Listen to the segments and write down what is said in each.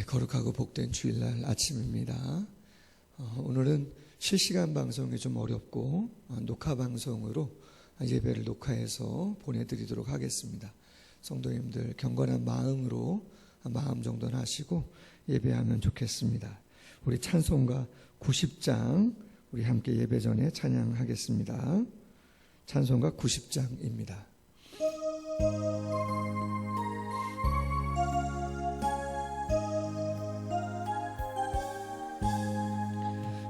거룩하고 복된 주일날 아침입니다. 오늘은 실시간 방송이 좀 어렵고 녹화 방송으로 예배를 녹화해서 보내드리도록 하겠습니다. 성도님들 경건한 마음으로 마음 정돈하시고 예배하면 좋겠습니다. 우리 찬송가 90장 우리 함께 예배 전에 찬양하겠습니다. 찬송가 90장입니다.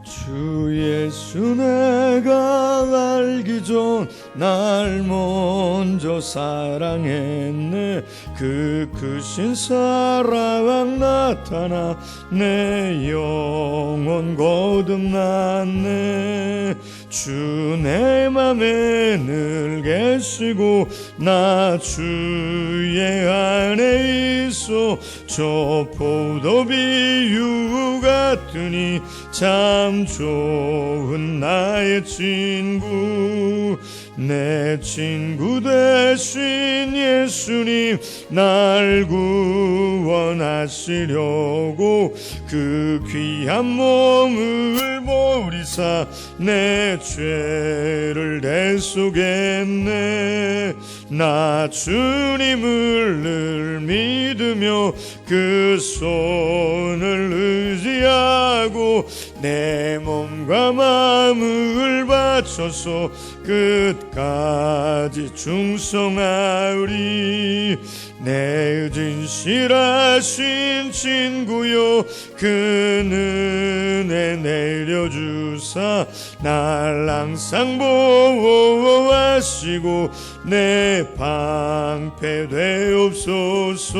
주 예수 내가 알기 전 날 먼저 사랑했네. 그 크신 사랑 나타나 내 영혼 거듭났네. 주 내 맘에 늘 계시고 나 주의 안에 있어. 저 포도비유 같으니 참 좋은 나의 친구. 내 친구 되신 예수님 날 구원하시려고 그 귀한 몸을 버리사 내 죄를 대속했네. 나 주님을 늘 믿으며 그 손을 의지하고 내 몸과 마음을 바쳐서 끝까지 충성하리. 내 진실하신 친구여 그 은혜 내려주사 날 항상 보호하시고 내 방패 되옵소서.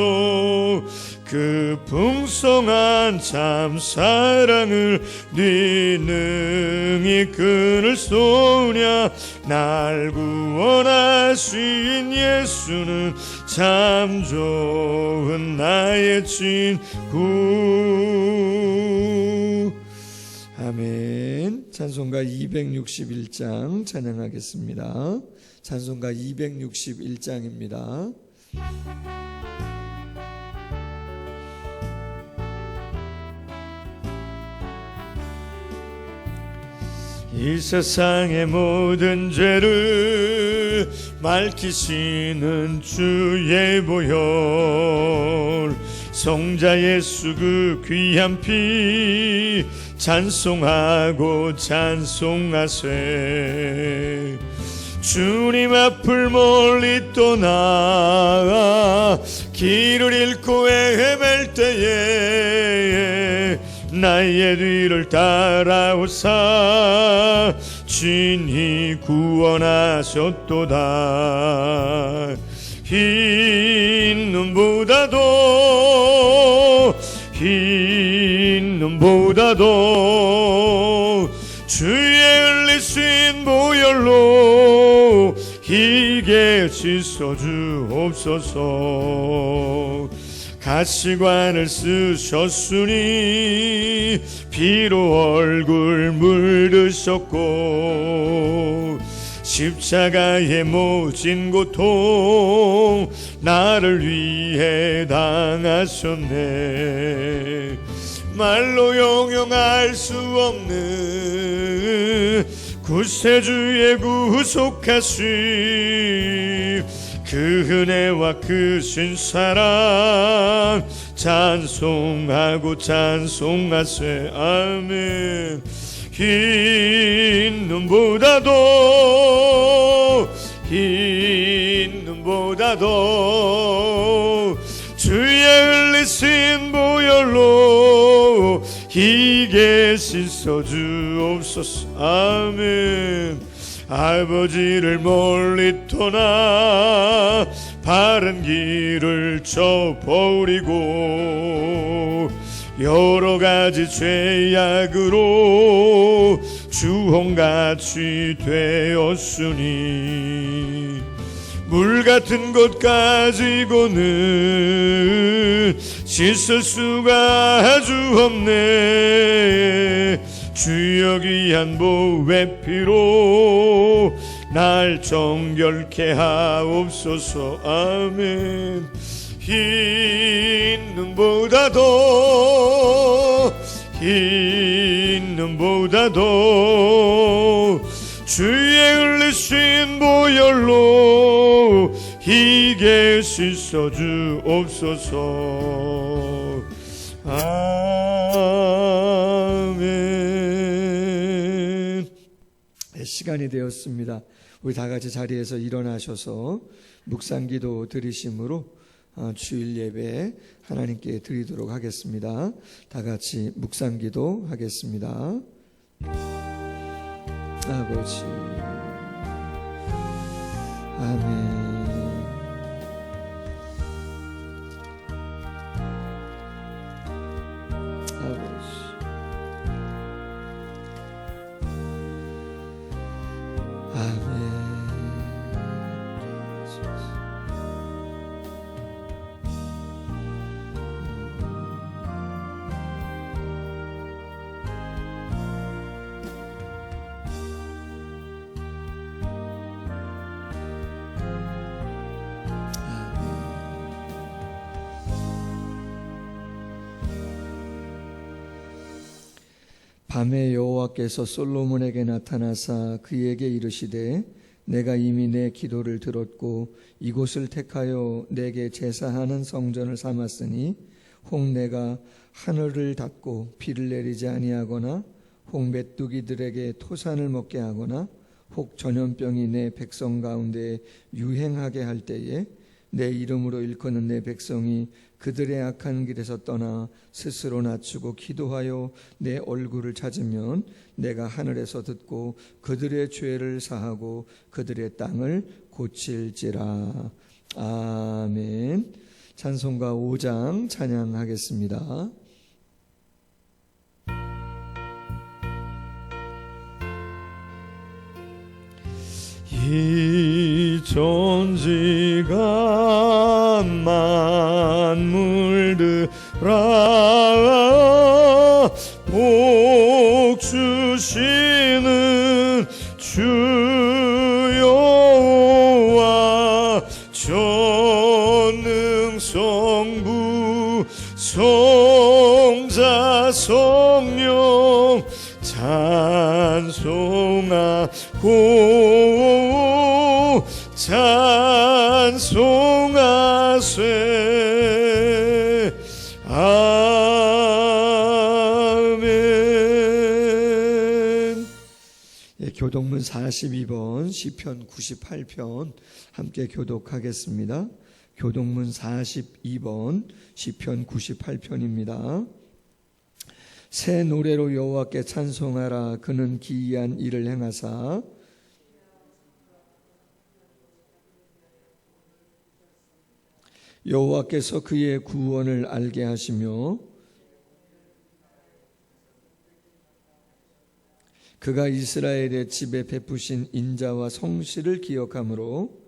그 풍성한 참 사랑을 네 능히 끊을 쏘냐. 날 구원하신 예수는 참 좋은 나의 친구. 아멘. 찬송가 261장 찬양하겠습니다. 찬송가 261장입니다. 이 세상의 모든 죄를 밝히시는 주의 보혈, 성자 예수 그 귀한 피 찬송하고 찬송하세. 주님 앞을 멀리 떠나 길을 잃고 헤맬 때에 나의 뒤를 따라오사 친히 구원하셨도다. 흰 눈보다도 주의 흘리신 보혈로 희게 씻어주옵소서. 가시관을 쓰셨으니 피로 얼굴 물드셨고 십자가의 모진 고통 나를 위해 당하셨네. 말로 용용할 수 없는 구세주의 구속하심 그 은혜와 크신 사랑 찬송하고 찬송하세. 아멘. 흰 눈보다도 주의 흘리신 보혈로 희게 씻어주옵소서. 아멘. 아버지를 멀리 떠나 바른 길을 저버리고 여러 가지 죄악으로 주홍같이 되었으니 물같은 것 가지고는 씻을 수가 아주 없네. 주여 귀한 보배 피로 날 정결케 하옵소서. 아멘. 흰 눈보다도 주의 흘리신 보혈로 희게 씻어 주옵소서. 아멘. 시간이 되었습니다. 우리 다 같이 자리에서 일어나셔서 묵상기도 드리심으로 주일 예배 하나님께 드리도록 하겠습니다. 다 같이 묵상기도 하겠습니다. 아버지, 아멘. 밤에 여호와께서 솔로몬에게 나타나사 그에게 이르시되 내가 이미 내 기도를 들었고 이곳을 택하여 내게 제사하는 성전을 삼았으니 혹 내가 하늘을 닫고 비를 내리지 아니하거나 혹 메뚜기들에게 토산을 먹게 하거나 혹 전염병이 내 백성 가운데 유행하게 할 때에 내 이름으로 일컫는 내 백성이 그들의 악한 길에서 떠나 스스로 낮추고 기도하여 내 얼굴을 찾으면 내가 하늘에서 듣고 그들의 죄를 사하고 그들의 땅을 고칠지라. 아멘. 찬송가 5장 찬양하겠습니다. 이 천지가 만물들아 복 주시는 주 여호와 전능성부 성자 성령 찬송하세. 아멘. 교독문 42번 시편 98편 함께 교독하겠습니다. 교독문 42번 시편 98편입니다. 새 노래로 여호와께 찬송하라. 그는 기이한 일을 행하사 여호와께서 그의 구원을 알게 하시며 그가 이스라엘의 집에 베푸신 인자와 성실을 기억함으로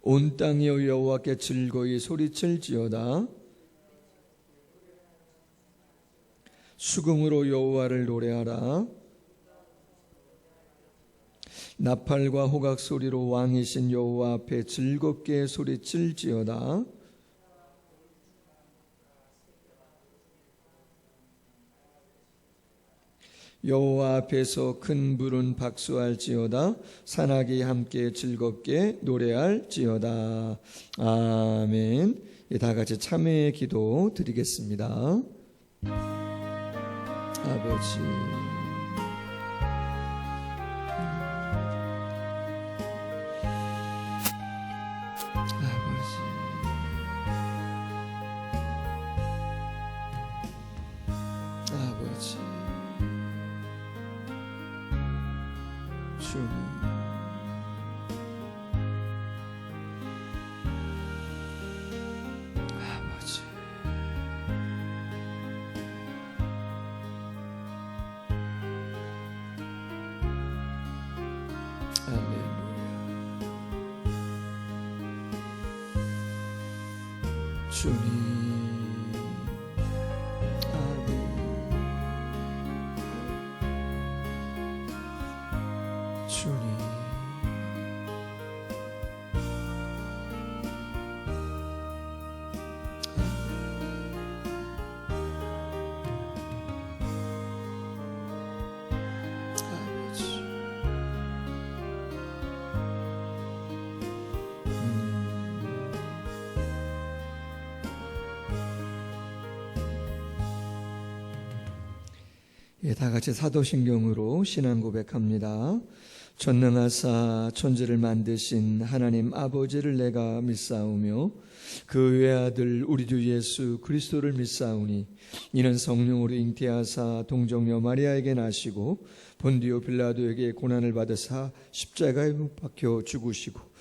온 땅이여 여호와께 즐거이 소리칠지어다. 수금으로 여호와를 노래하라. 나팔과 호각 소리로 왕이신 여호와 앞에 즐겁게 소리칠지어다. 여호와 앞에서 큰 불은 박수할지어다. 산악이 함께 즐겁게 노래할지어다. 아멘. 다 같이 참회의 기도 드리겠습니다. 아버지, 주님, 아버지, 할렐루야. 주님, 주님, 다 같이 사도신경으로 신앙 고백합니다. 전능하사 천지를 만드신 하나님 아버지를 내가 믿사오며 그 외아들 우리 주 예수 그리스도를 믿사오니 이는 성령으로 잉태하사 동정녀 마리아에게 나시고 본디오 빌라도에게 고난을 받으사 십자가에 못 박혀 죽으시고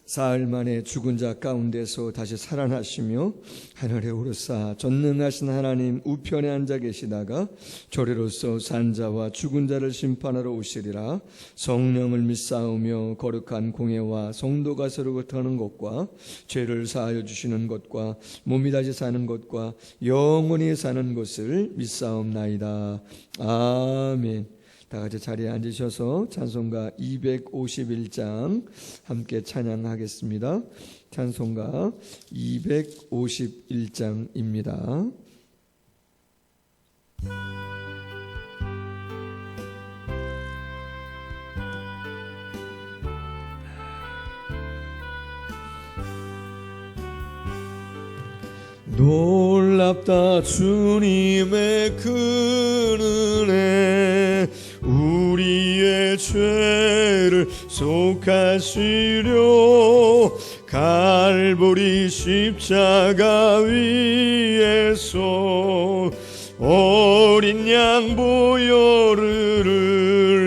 사흘 만에 죽은 자 가운데서 다시 살아나시며 하늘에 오르사 전능하신 하나님 우편에 앉아 계시다가 조리로서 산 자와 죽은 자를 심판하러 오시리라. 성령을 믿사오며 거룩한 공예와 성도가 서로부터 하는 것과 죄를 사하여 주시는 것과 몸이 다시 사는 것과 영원히 사는 것을 믿사옵나이다. 아멘. 다 같이 자리에 앉으셔서 찬송가 251장 함께 찬양하겠습니다. 찬송가 251장입니다. 놀랍다 주님의 그 은혜 우리의 죄를 속하시려 갈보리 십자가 위에서 어린 양 보혈을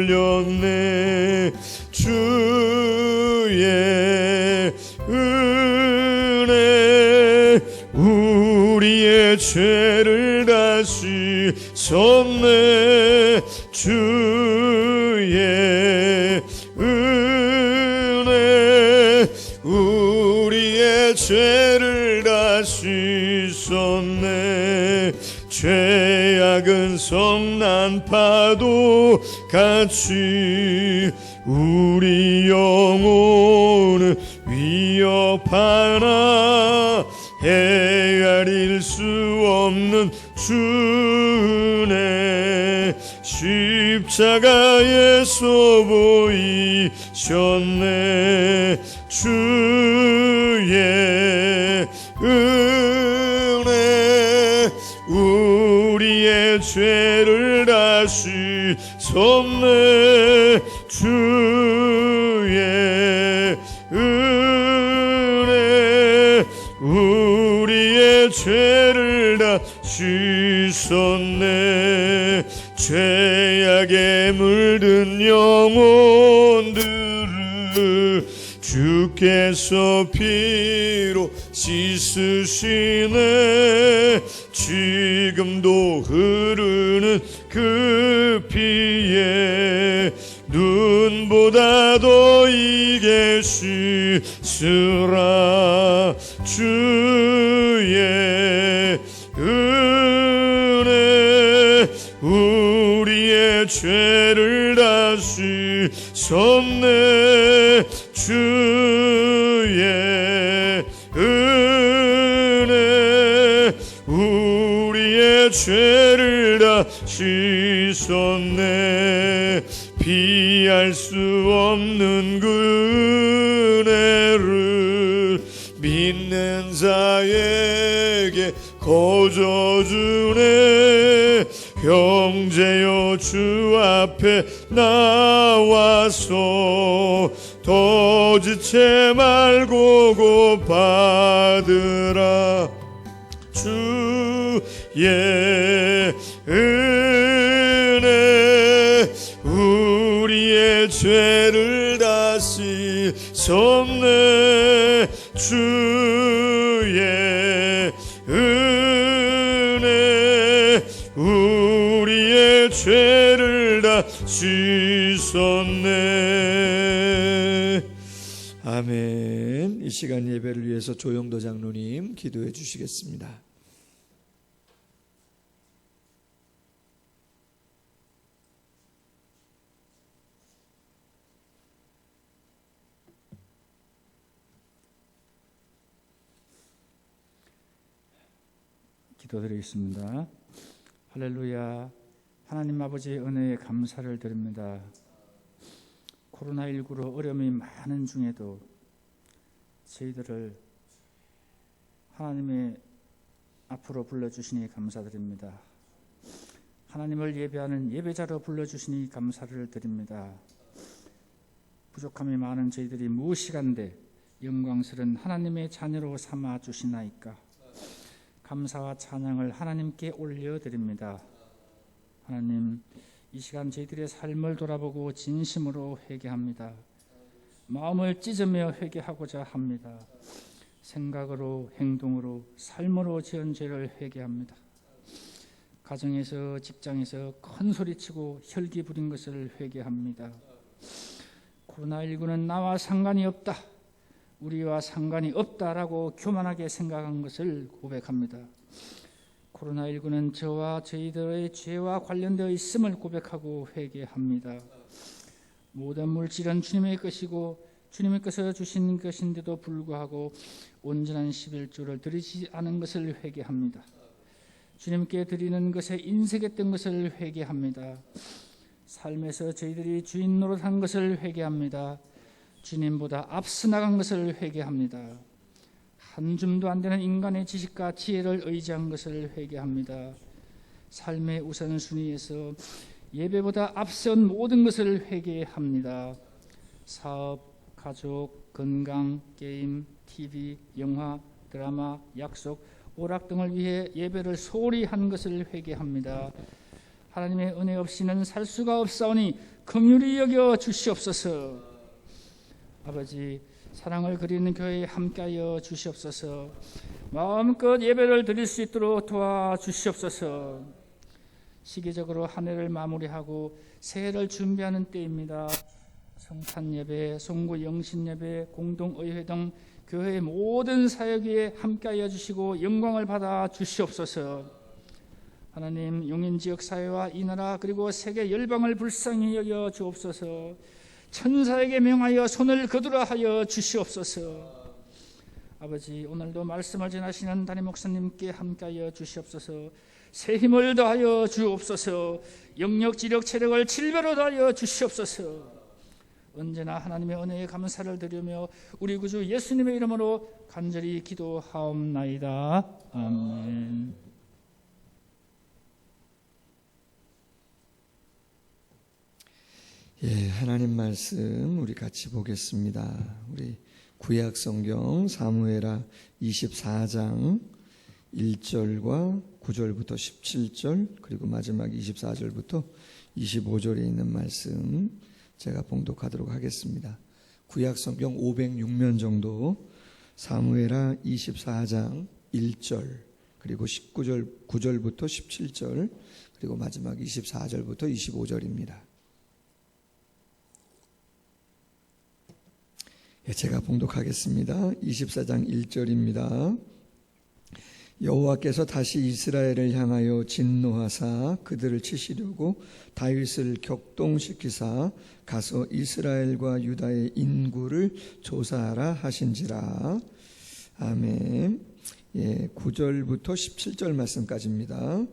흘렸네. 주의 은혜 우리의 죄를 다시 섰네. 주의 은혜 우리의 죄를 다시 섰네. 죄악은 성난 파도 같이 우리 영혼을 위협하나 헤아릴 수 없는 주네. 십자가에서 보이셨네. 주의 은혜 우리의 죄를 다시 섰네. 주의 은혜 우리의 죄를 다시 섰네. 죄악에 물든 영혼들을 주께서 피로 씻으시네. 지금도 흐르는 그 피에 눈보다 더 이게 씻으라. 주의 은혜 우리의 죄를 다시 섰네. 주의 은혜 우리의 죄를 다시 섰네. 피할 수 없는 그 은혜를 믿는 자에게 거저주네. 형제여 주 앞에 나와서 더 지체 말고 곧 받으라. 주의 은혜 우리의 죄를 다시 섰네. 주의 은혜 우리의 죄를 다시 섰네. 아멘. 이 시간 예배를 위해서 조영도 장로님 기도해 주시겠습니다. 기도드리겠습니다. 할렐루야. 하나님 아버지의 은혜에 감사를 드립니다. 코로나19로 어려움이 많은 중에도 저희들을 하나님의 앞으로 불러주시니 감사드립니다. 하나님을 예배하는 예배자로 불러주시니 감사를 드립니다. 부족함이 많은 저희들이 무엇이간데 영광스러운 하나님의 자녀로 삼아 주시나이까. 감사와 찬양을 하나님께 올려드립니다. 하나님, 이 시간 저희들의 삶을 돌아보고 진심으로 회개합니다. 마음을 찢으며 회개하고자 합니다. 생각으로, 행동으로, 삶으로 지은 죄를 회개합니다. 가정에서, 직장에서 큰 소리치고 혈기 부린 것을 회개합니다. 코로나19는 나와 상관이 없다, 우리와 상관이 없다라고 교만하게 생각한 것을 고백합니다. 코로나19는 저와 저희들의 죄와 관련되어 있음을 고백하고 회개합니다. 모든 물질은 주님의 것이고 주님께서 주신 것인데도 불구하고 온전한 11조를 드리지 않은 것을 회개합니다. 주님께 드리는 것에 인색했던 것을 회개합니다. 삶에서 저희들이 주인 노릇한 것을 회개합니다. 주님보다 앞서 나간 것을 회개합니다. 한 줌도 안 되는 인간의 지식과 지혜를 의지한 것을 회개합니다. 삶의 우선순위에서 예배보다 앞선 모든 것을 회개합니다. 사업, 가족, 건강, 게임, TV, 영화, 드라마, 약속, 오락 등을 위해 예배를 소홀히 한 것을 회개합니다. 하나님의 은혜 없이는 살 수가 없사오니 긍휼히 여겨 주시옵소서. 아버지, 사랑을 그리는 교회에 함께하여 주시옵소서. 마음껏 예배를 드릴 수 있도록 도와주시옵소서. 시기적으로 한 해를 마무리하고 새해를 준비하는 때입니다. 성탄 예배, 송구 영신 예배, 공동의회 등 교회의 모든 사역 위에 함께하여 주시고 영광을 받아 주시옵소서. 하나님, 용인지역 사회와 이 나라 그리고 세계 열방을 불쌍히 여겨 주옵소서. 천사에게 명하여 손을 거두라 하여 주시옵소서. 아버지, 오늘도 말씀을 전하시는 담임 목사님께 함께하여 주시옵소서. 새 힘을 더하여 주옵소서. 영력, 지력, 체력을 7배로 더하여 주시옵소서. 언제나 하나님의 은혜에 감사를 드리며 우리 구주 예수님의 이름으로 간절히 기도하옵나이다. 아멘. 예, 하나님 말씀 우리 같이 보겠습니다. 우리 구약 성경 사무엘하 24장 1절과 9절부터 17절 그리고 마지막 24절부터 25절에 있는 말씀 제가 봉독하도록 하겠습니다. 구약 성경 506면 정도 사무엘하 24장 1절 그리고 19절 9절부터 17절 그리고 마지막 24절부터 25절입니다. 제가 봉독하겠습니다. 24장 1절입니다. 여호와께서 다시 이스라엘을 향하여 진노하사 그들을 치시려고 다윗을 격동시키사 가서 이스라엘과 유다의 인구를 조사하라 하신지라. 아멘. 9절부터 17절 말씀까지입니다.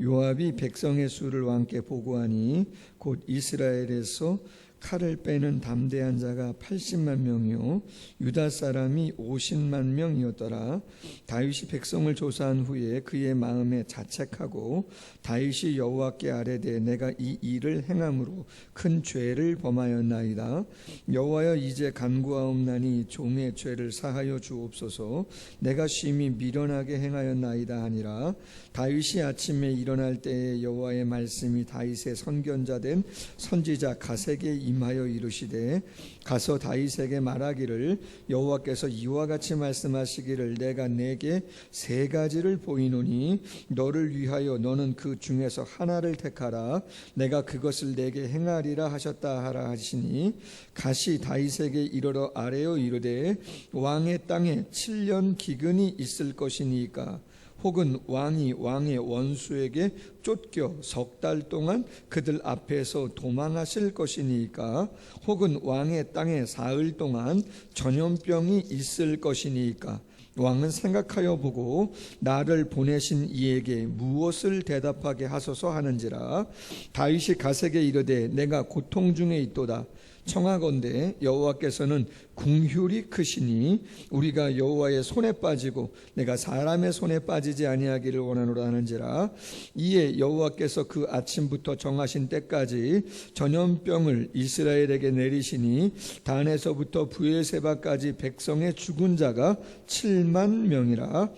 요압이 백성의 수를 왕께 보고하니 곧 이스라엘에서 칼을 빼는 담대한 자가 80만 명이요 유다 사람이 50만 명이었더라. 다윗이 백성을 조사한 후에 그의 마음에 자책하고 다윗이 여호와께 아뢰되 내가 이 일을 행함으로 큰 죄를 범하였나이다. 여호와여, 이제 간구하옵나니 종의 죄를 사하여 주옵소서. 내가 심히 미련하게 행하였나이다 하니라. 다윗이 아침에 일어날 때에 여호와의 말씀이 다윗의 선견자 된 선지자 갓에게 임하여 이르시되 가서 다윗에게 말하기를 여호와께서 이와 같이 말씀하시기를 내가 내게 세 가지를 보이노니 너를 위하여 너는 그 중에서 하나를 택하라. 내가 그것을 내게 행하리라 하셨다 하라 하시니 갓이 다윗에게 이르러 아뢰어 이르되 왕의 땅에 7년 기근이 있을 것이니까 혹은 왕이 왕의 원수에게 쫓겨 석 달 동안 그들 앞에서 도망하실 것이니까 혹은 왕의 땅에 사흘 동안 전염병이 있을 것이니까 왕은 생각하여 보고 나를 보내신 이에게 무엇을 대답하게 하소서 하는지라. 다윗이 갓에게 이르되 내가 고통 중에 있도다. 청하건대 여호와께서는 긍휼이 크시니 우리가 여호와의 손에 빠지고 내가 사람의 손에 빠지지 아니하기를 원하노라 하는지라. 이에 여호와께서 그 아침부터 정하신 때까지 전염병을 이스라엘에게 내리시니 단에서부터 브엘세바까지 백성의 죽은 자가 7만 명이라.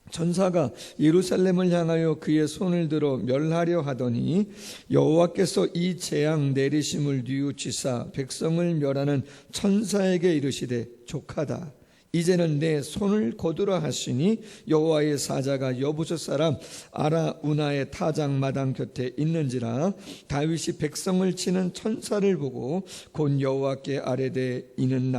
전사가 예루살렘을 향하여 그의 손을 들어 멸하려 하더니 여호와께서 이 재앙 내리심을 뉘우치사 백성을 멸하는 천사에게 이르시되 족하다. 이제는 내 손을 거두라 하시니 여호와의 사자가 여부스 사람 아라우나의 타작마당 곁에 있는지라. 다윗이 백성을 치는 천사를 보고 곧 여호와께 아뢰되 이는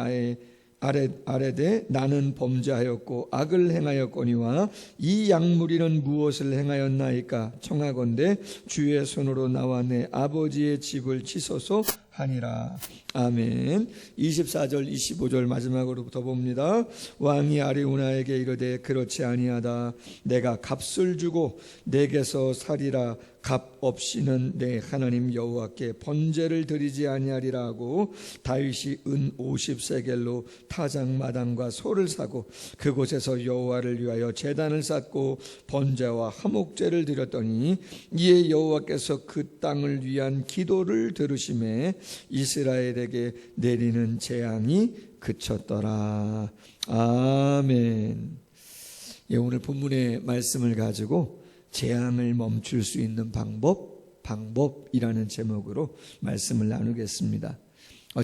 아뢰되 나는 범죄하였고 악을 행하였거니와 이 약무리는 무엇을 행하였나이까. 청하건대 주의 손으로 나와 내 아버지의 집을 치소서 하니라. 아멘. 24절 25절 마지막으로부터 봅니다. 왕이 아리우나에게 이르되 그렇지 아니하다. 내가 값을 주고 내게서 살이라. 값 없이는 내 하나님 여호와께 번제를 드리지 아니하리라 하고 다윗이 은 50세겔로 타작마당과 소를 사고 그곳에서 여호와를 위하여 제단을 쌓고 번제와 화목제를 드렸더니 이에 여호와께서 그 땅을 위한 기도를 들으심에 이스라엘에게 내리는 재앙이 그쳤더라. 아멘. 예, 오늘 본문의 말씀을 가지고 재앙을 멈출 수 있는 방법이라는 제목으로 말씀을 나누겠습니다.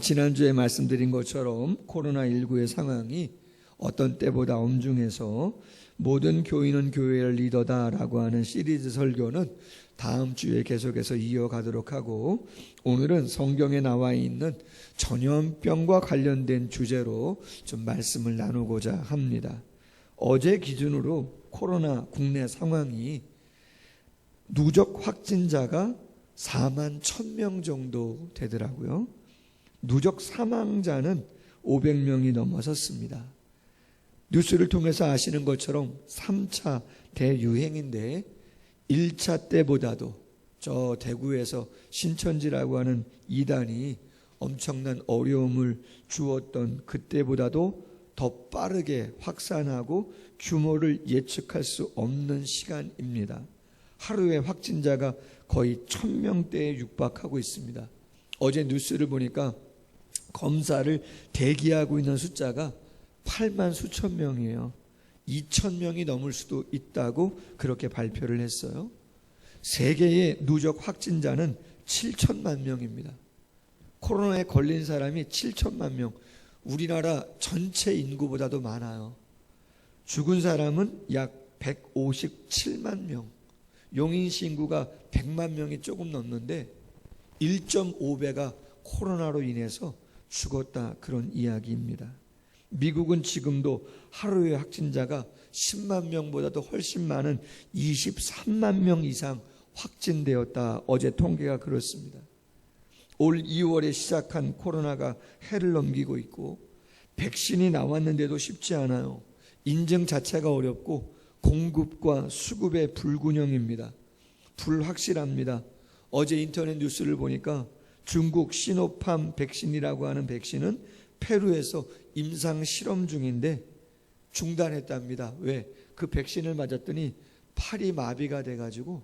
지난주에 말씀드린 것처럼 코로나19의 상황이 어떤 때보다 엄중해서 모든 교인은 교회의 리더다라고 하는 시리즈 설교는 다음 주에 계속해서 이어가도록 하고, 오늘은 성경에 나와 있는 전염병과 관련된 주제로 좀 말씀을 나누고자 합니다. 어제 기준으로 코로나 국내 상황이 누적 확진자가 4만 1,000명 정도 되더라고요. 누적 사망자는 500명이 넘어섰습니다. 뉴스를 통해서 아시는 것처럼 3차 대유행인데 1차 때보다도 저 대구에서 신천지라고 하는 이단이 엄청난 어려움을 주었던 그때보다도 더 빠르게 확산하고 규모를 예측할 수 없는 시간입니다. 하루에 확진자가 거의 1,000명대에 육박하고 있습니다. 어제 뉴스를 보니까 검사를 대기하고 있는 숫자가 8만 수천 명이에요. 2,000명이 넘을 수도 있다고 그렇게 발표를 했어요. 세계의 누적 확진자는 7천만 명입니다. 코로나에 걸린 사람이 7천만 명, 우리나라 전체 인구보다도 많아요. 죽은 사람은 약 157만 명, 용인시 인구가 100만 명이 조금 넘는데 1.5배가 코로나로 인해서 죽었다, 그런 이야기입니다. 미국은 지금도 하루의 확진자가 10만 명보다도 훨씬 많은 23만 명 이상 확진되었다. 어제 통계가 그렇습니다. 올 2월에 시작한 코로나가 해를 넘기고 있고 백신이 나왔는데도 쉽지 않아요. 인증 자체가 어렵고 공급과 수급의 불균형입니다. 불확실합니다. 어제 인터넷 뉴스를 보니까 중국 시노팜 백신이라고 하는 백신은 페루에서 임상 실험 중인데 중단했답니다. 왜? 그 백신을 맞았더니 팔이 마비가 돼가지고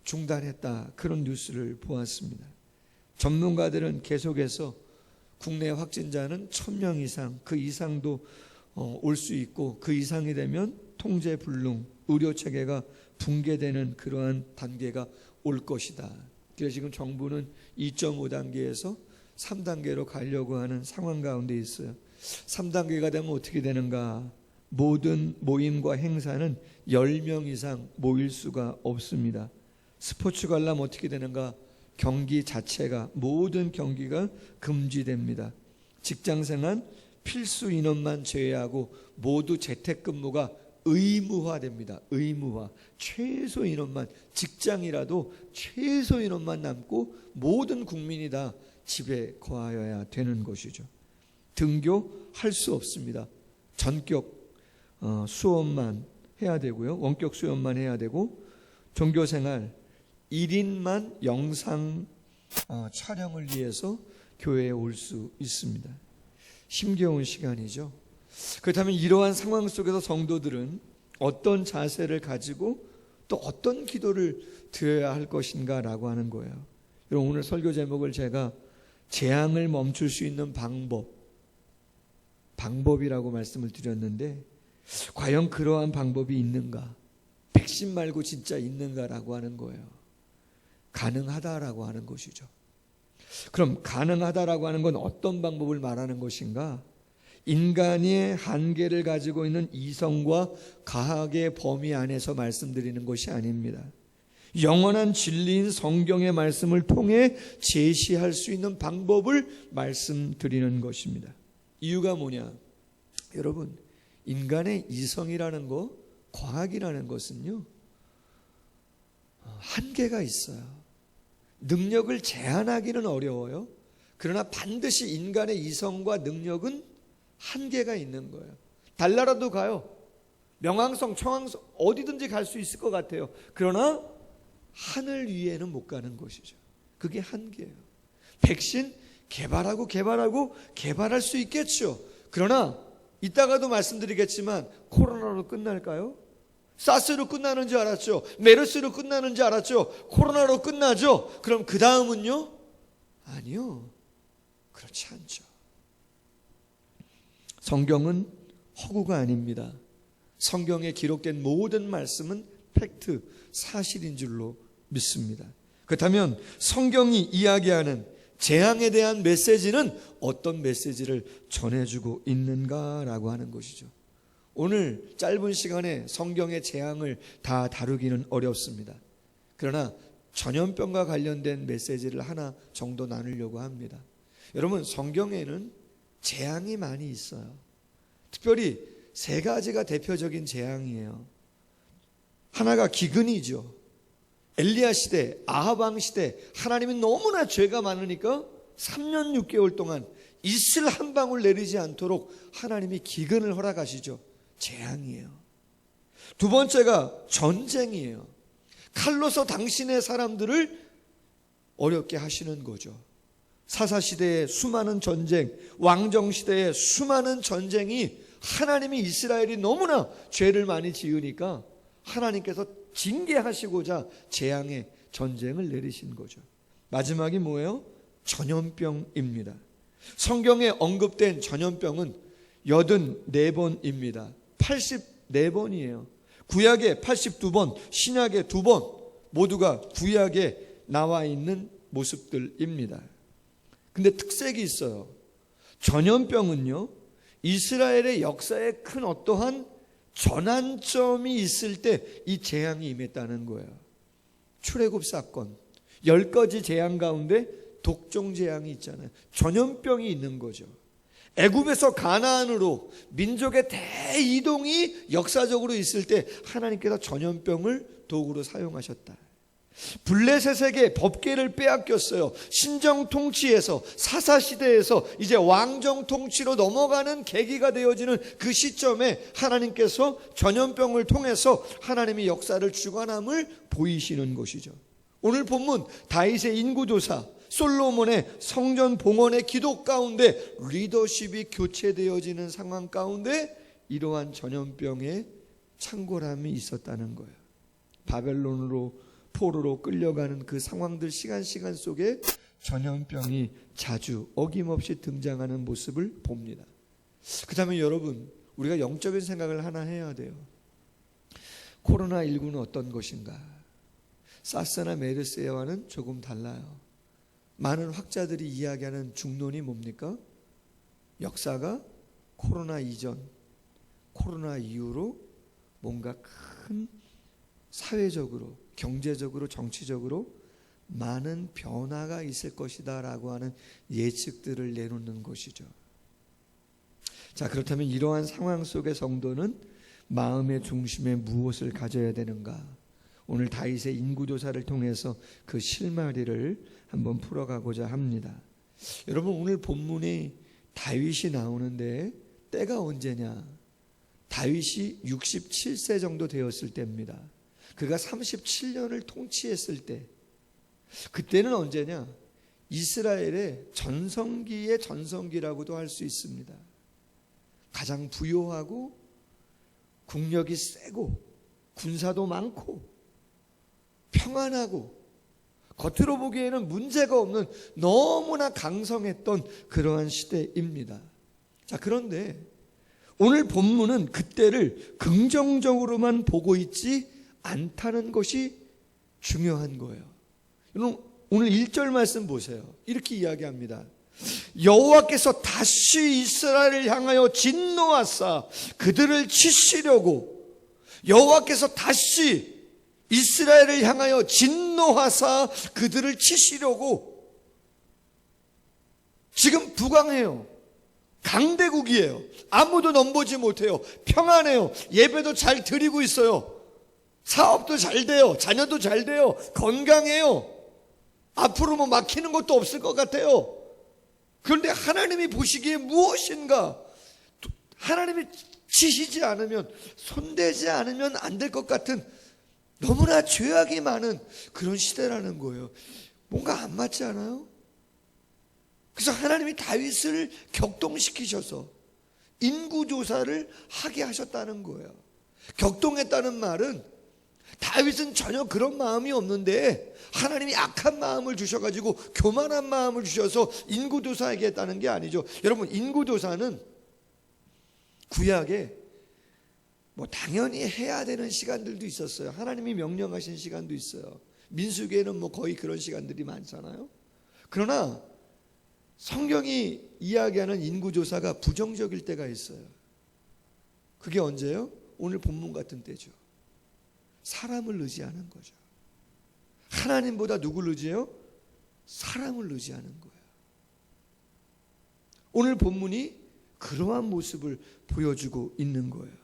중단했다, 그런 뉴스를 보았습니다. 전문가들은 계속해서 국내 확진자는 1,000명 이상, 그 이상도 올 수 있고 그 이상이 되면 통제 불능, 의료체계가 붕괴되는 그러한 단계가 올 것이다. 그래서 지금 정부는 2.5단계에서 3단계로 가려고 하는 상황 가운데 있어요. 3단계가 되면 어떻게 되는가? 모든 모임과 행사는 10명 이상 모일 수가 없습니다. 스포츠 관람 어떻게 되는가? 경기 자체가, 모든 경기가 금지됩니다. 직장생활 필수 인원만 제외하고 모두 재택근무가 의무화됩니다. 의무화. 최소 인원만, 직장이라도 최소 인원만 남고 모든 국민이 다 집에 거하여야 되는 것이죠. 등교할 수 없습니다. 전격 수업만 해야 되고요. 원격 수업만 해야 되고, 종교생활 1인만 영상 촬영을 위해서 교회에 올 수 있습니다. 힘겨운 시간이죠. 그렇다면 이러한 상황 속에서 성도들은 어떤 자세를 가지고 또 어떤 기도를 드려야 할 것인가 라고 하는 거예요. 여러분, 오늘 설교 제목을 제가 재앙을 멈출 수 있는 방법이라고 말씀을 드렸는데, 과연 그러한 방법이 있는가? 백신 말고 진짜 있는가라고 하는 거예요. 가능하다라고 하는 것이죠. 그럼 가능하다라고 하는 건 어떤 방법을 말하는 것인가? 인간의 한계를 가지고 있는 이성과 과학의 범위 안에서 말씀드리는 것이 아닙니다. 영원한 진리인 성경의 말씀을 통해 제시할 수 있는 방법을 말씀드리는 것입니다. 이유가 뭐냐? 여러분, 인간의 이성이라는 거, 과학이라는 것은요, 한계가 있어요. 능력을 제한하기는 어려워요. 그러나 반드시 인간의 이성과 능력은 한계가 있는 거예요. 달나라도 가요. 명왕성, 청왕성 어디든지 갈 수 있을 것 같아요. 그러나 하늘 위에는 못 가는 것이죠. 그게 한계예요. 백신 개발할 수 있겠죠. 그러나 이따가도 말씀드리겠지만 코로나로 끝날까요? 사스로 끝나는 줄 알았죠. 메르스로 끝나는 줄 알았죠. 코로나로 끝나죠. 그럼 그 다음은요? 아니요. 그렇지 않죠. 성경은 허구가 아닙니다. 성경에 기록된 모든 말씀은 팩트, 사실인 줄로 믿습니다. 그렇다면 성경이 이야기하는 재앙에 대한 메시지는 어떤 메시지를 전해주고 있는가라고 하는 것이죠. 오늘 짧은 시간에 성경의 재앙을 다 다루기는 어렵습니다. 그러나 전염병과 관련된 메시지를 하나 정도 나누려고 합니다. 여러분, 성경에는 재앙이 많이 있어요. 특별히 세 가지가 대표적인 재앙이에요. 하나가 기근이죠. 엘리야 시대, 아합 왕 시대, 하나님이 너무나 죄가 많으니까 3년 6개월 동안 이슬 한 방울 내리지 않도록 하나님이 기근을 허락하시죠. 재앙이에요. 두 번째가 전쟁이에요. 칼로서 당신의 사람들을 어렵게 하시는 거죠. 사사시대의 수많은 전쟁, 왕정시대의 수많은 전쟁이 하나님이 이스라엘이 너무나 죄를 많이 지으니까 하나님께서 징계하시고자 재앙의 전쟁을 내리신 거죠. 마지막이 뭐예요? 전염병입니다. 성경에 언급된 전염병은 84번입니다. 84번이에요. 구약에 82번, 신약에 2번, 모두가 구약에 나와 있는 모습들입니다. 근데 특색이 있어요. 전염병은요, 이스라엘의 역사에 큰 어떠한 전환점이 있을 때 이 재앙이 임했다는 거예요. 출애굽 사건, 10가지 재앙 가운데 독종 재앙이 있잖아요. 전염병이 있는 거죠. 애굽에서 가나안으로 민족의 대이동이 역사적으로 있을 때 하나님께서 전염병을 도구로 사용하셨다. 블레셋에게 법궤를 빼앗겼어요. 신정 통치에서 사사시대에서 이제 왕정 통치로 넘어가는 계기가 되어지는 그 시점에 하나님께서 전염병을 통해서 하나님의 역사를 주관함을 보이시는 것이죠. 오늘 본문 다윗의 인구조사, 솔로몬의 성전 봉헌의 기도 가운데 리더십이 교체되어지는 상황 가운데 이러한 전염병의 창궐함이 있었다는 거예요. 바벨론으로 포로로 끌려가는 그 상황들 시간 속에 전염병이 자주 어김없이 등장하는 모습을 봅니다. 그렇다면 여러분, 우리가 영적인 생각을 하나 해야 돼요. 코로나19는 어떤 것인가? 사스나 메르스와는 조금 달라요. 많은 학자들이 이야기하는 중론이 뭡니까? 역사가 코로나 이전, 코로나 이후로 뭔가 큰 사회적으로, 경제적으로, 정치적으로 많은 변화가 있을 것이다 라고 하는 예측들을 내놓는 것이죠. 자, 그렇다면 이러한 상황 속의 성도는 마음의 중심에 무엇을 가져야 되는가? 오늘 다윗의 인구조사를 통해서 그 실마리를 한번 풀어가고자 합니다. 여러분, 오늘 본문에 다윗이 나오는데 때가 언제냐? 다윗이 67세 정도 되었을 때입니다. 그가 37년을 통치했을 때, 그때는 언제냐? 이스라엘의 전성기의 전성기라고도 할 수 있습니다. 가장 부요하고 국력이 세고 군사도 많고 평안하고 겉으로 보기에는 문제가 없는 너무나 강성했던 그러한 시대입니다. 자, 그런데 오늘 본문은 그때를 긍정적으로만 보고 있지 않다는 것이 중요한 거예요. 여러분, 오늘 1절 말씀 보세요. 이렇게 이야기합니다. 여호와께서 다시 이스라엘을 향하여 진노하사 그들을 치시려고, 여호와께서 다시 이스라엘을 향하여 진노하사 그들을 치시려고 지금 부강해요. 강대국이에요. 아무도 넘보지 못해요. 평안해요. 예배도 잘 드리고 있어요. 사업도 잘 돼요. 자녀도 잘 돼요. 건강해요. 앞으로 뭐 막히는 것도 없을 것 같아요. 그런데 하나님이 보시기에 무엇인가, 하나님이 치시지 않으면, 손대지 않으면 안 될 것 같은 너무나 죄악이 많은 그런 시대라는 거예요. 뭔가 안 맞지 않아요? 그래서 하나님이 다윗을 격동시키셔서 인구조사를 하게 하셨다는 거예요. 격동했다는 말은 다윗은 전혀 그런 마음이 없는데 하나님이 악한 마음을 주셔가지고 교만한 마음을 주셔서 인구조사하게 했다는 게 아니죠. 여러분, 인구조사는 구약에 뭐 당연히 해야 되는 시간들도 있었어요. 하나님이 명령하신 시간도 있어요. 민수기에는 뭐 거의 그런 시간들이 많잖아요. 그러나 성경이 이야기하는 인구조사가 부정적일 때가 있어요. 그게 언제요? 오늘 본문 같은 때죠. 사람을 의지하는 거죠. 하나님보다 누구를 의지해요? 사람을 의지하는 거예요. 오늘 본문이 그러한 모습을 보여주고 있는 거예요.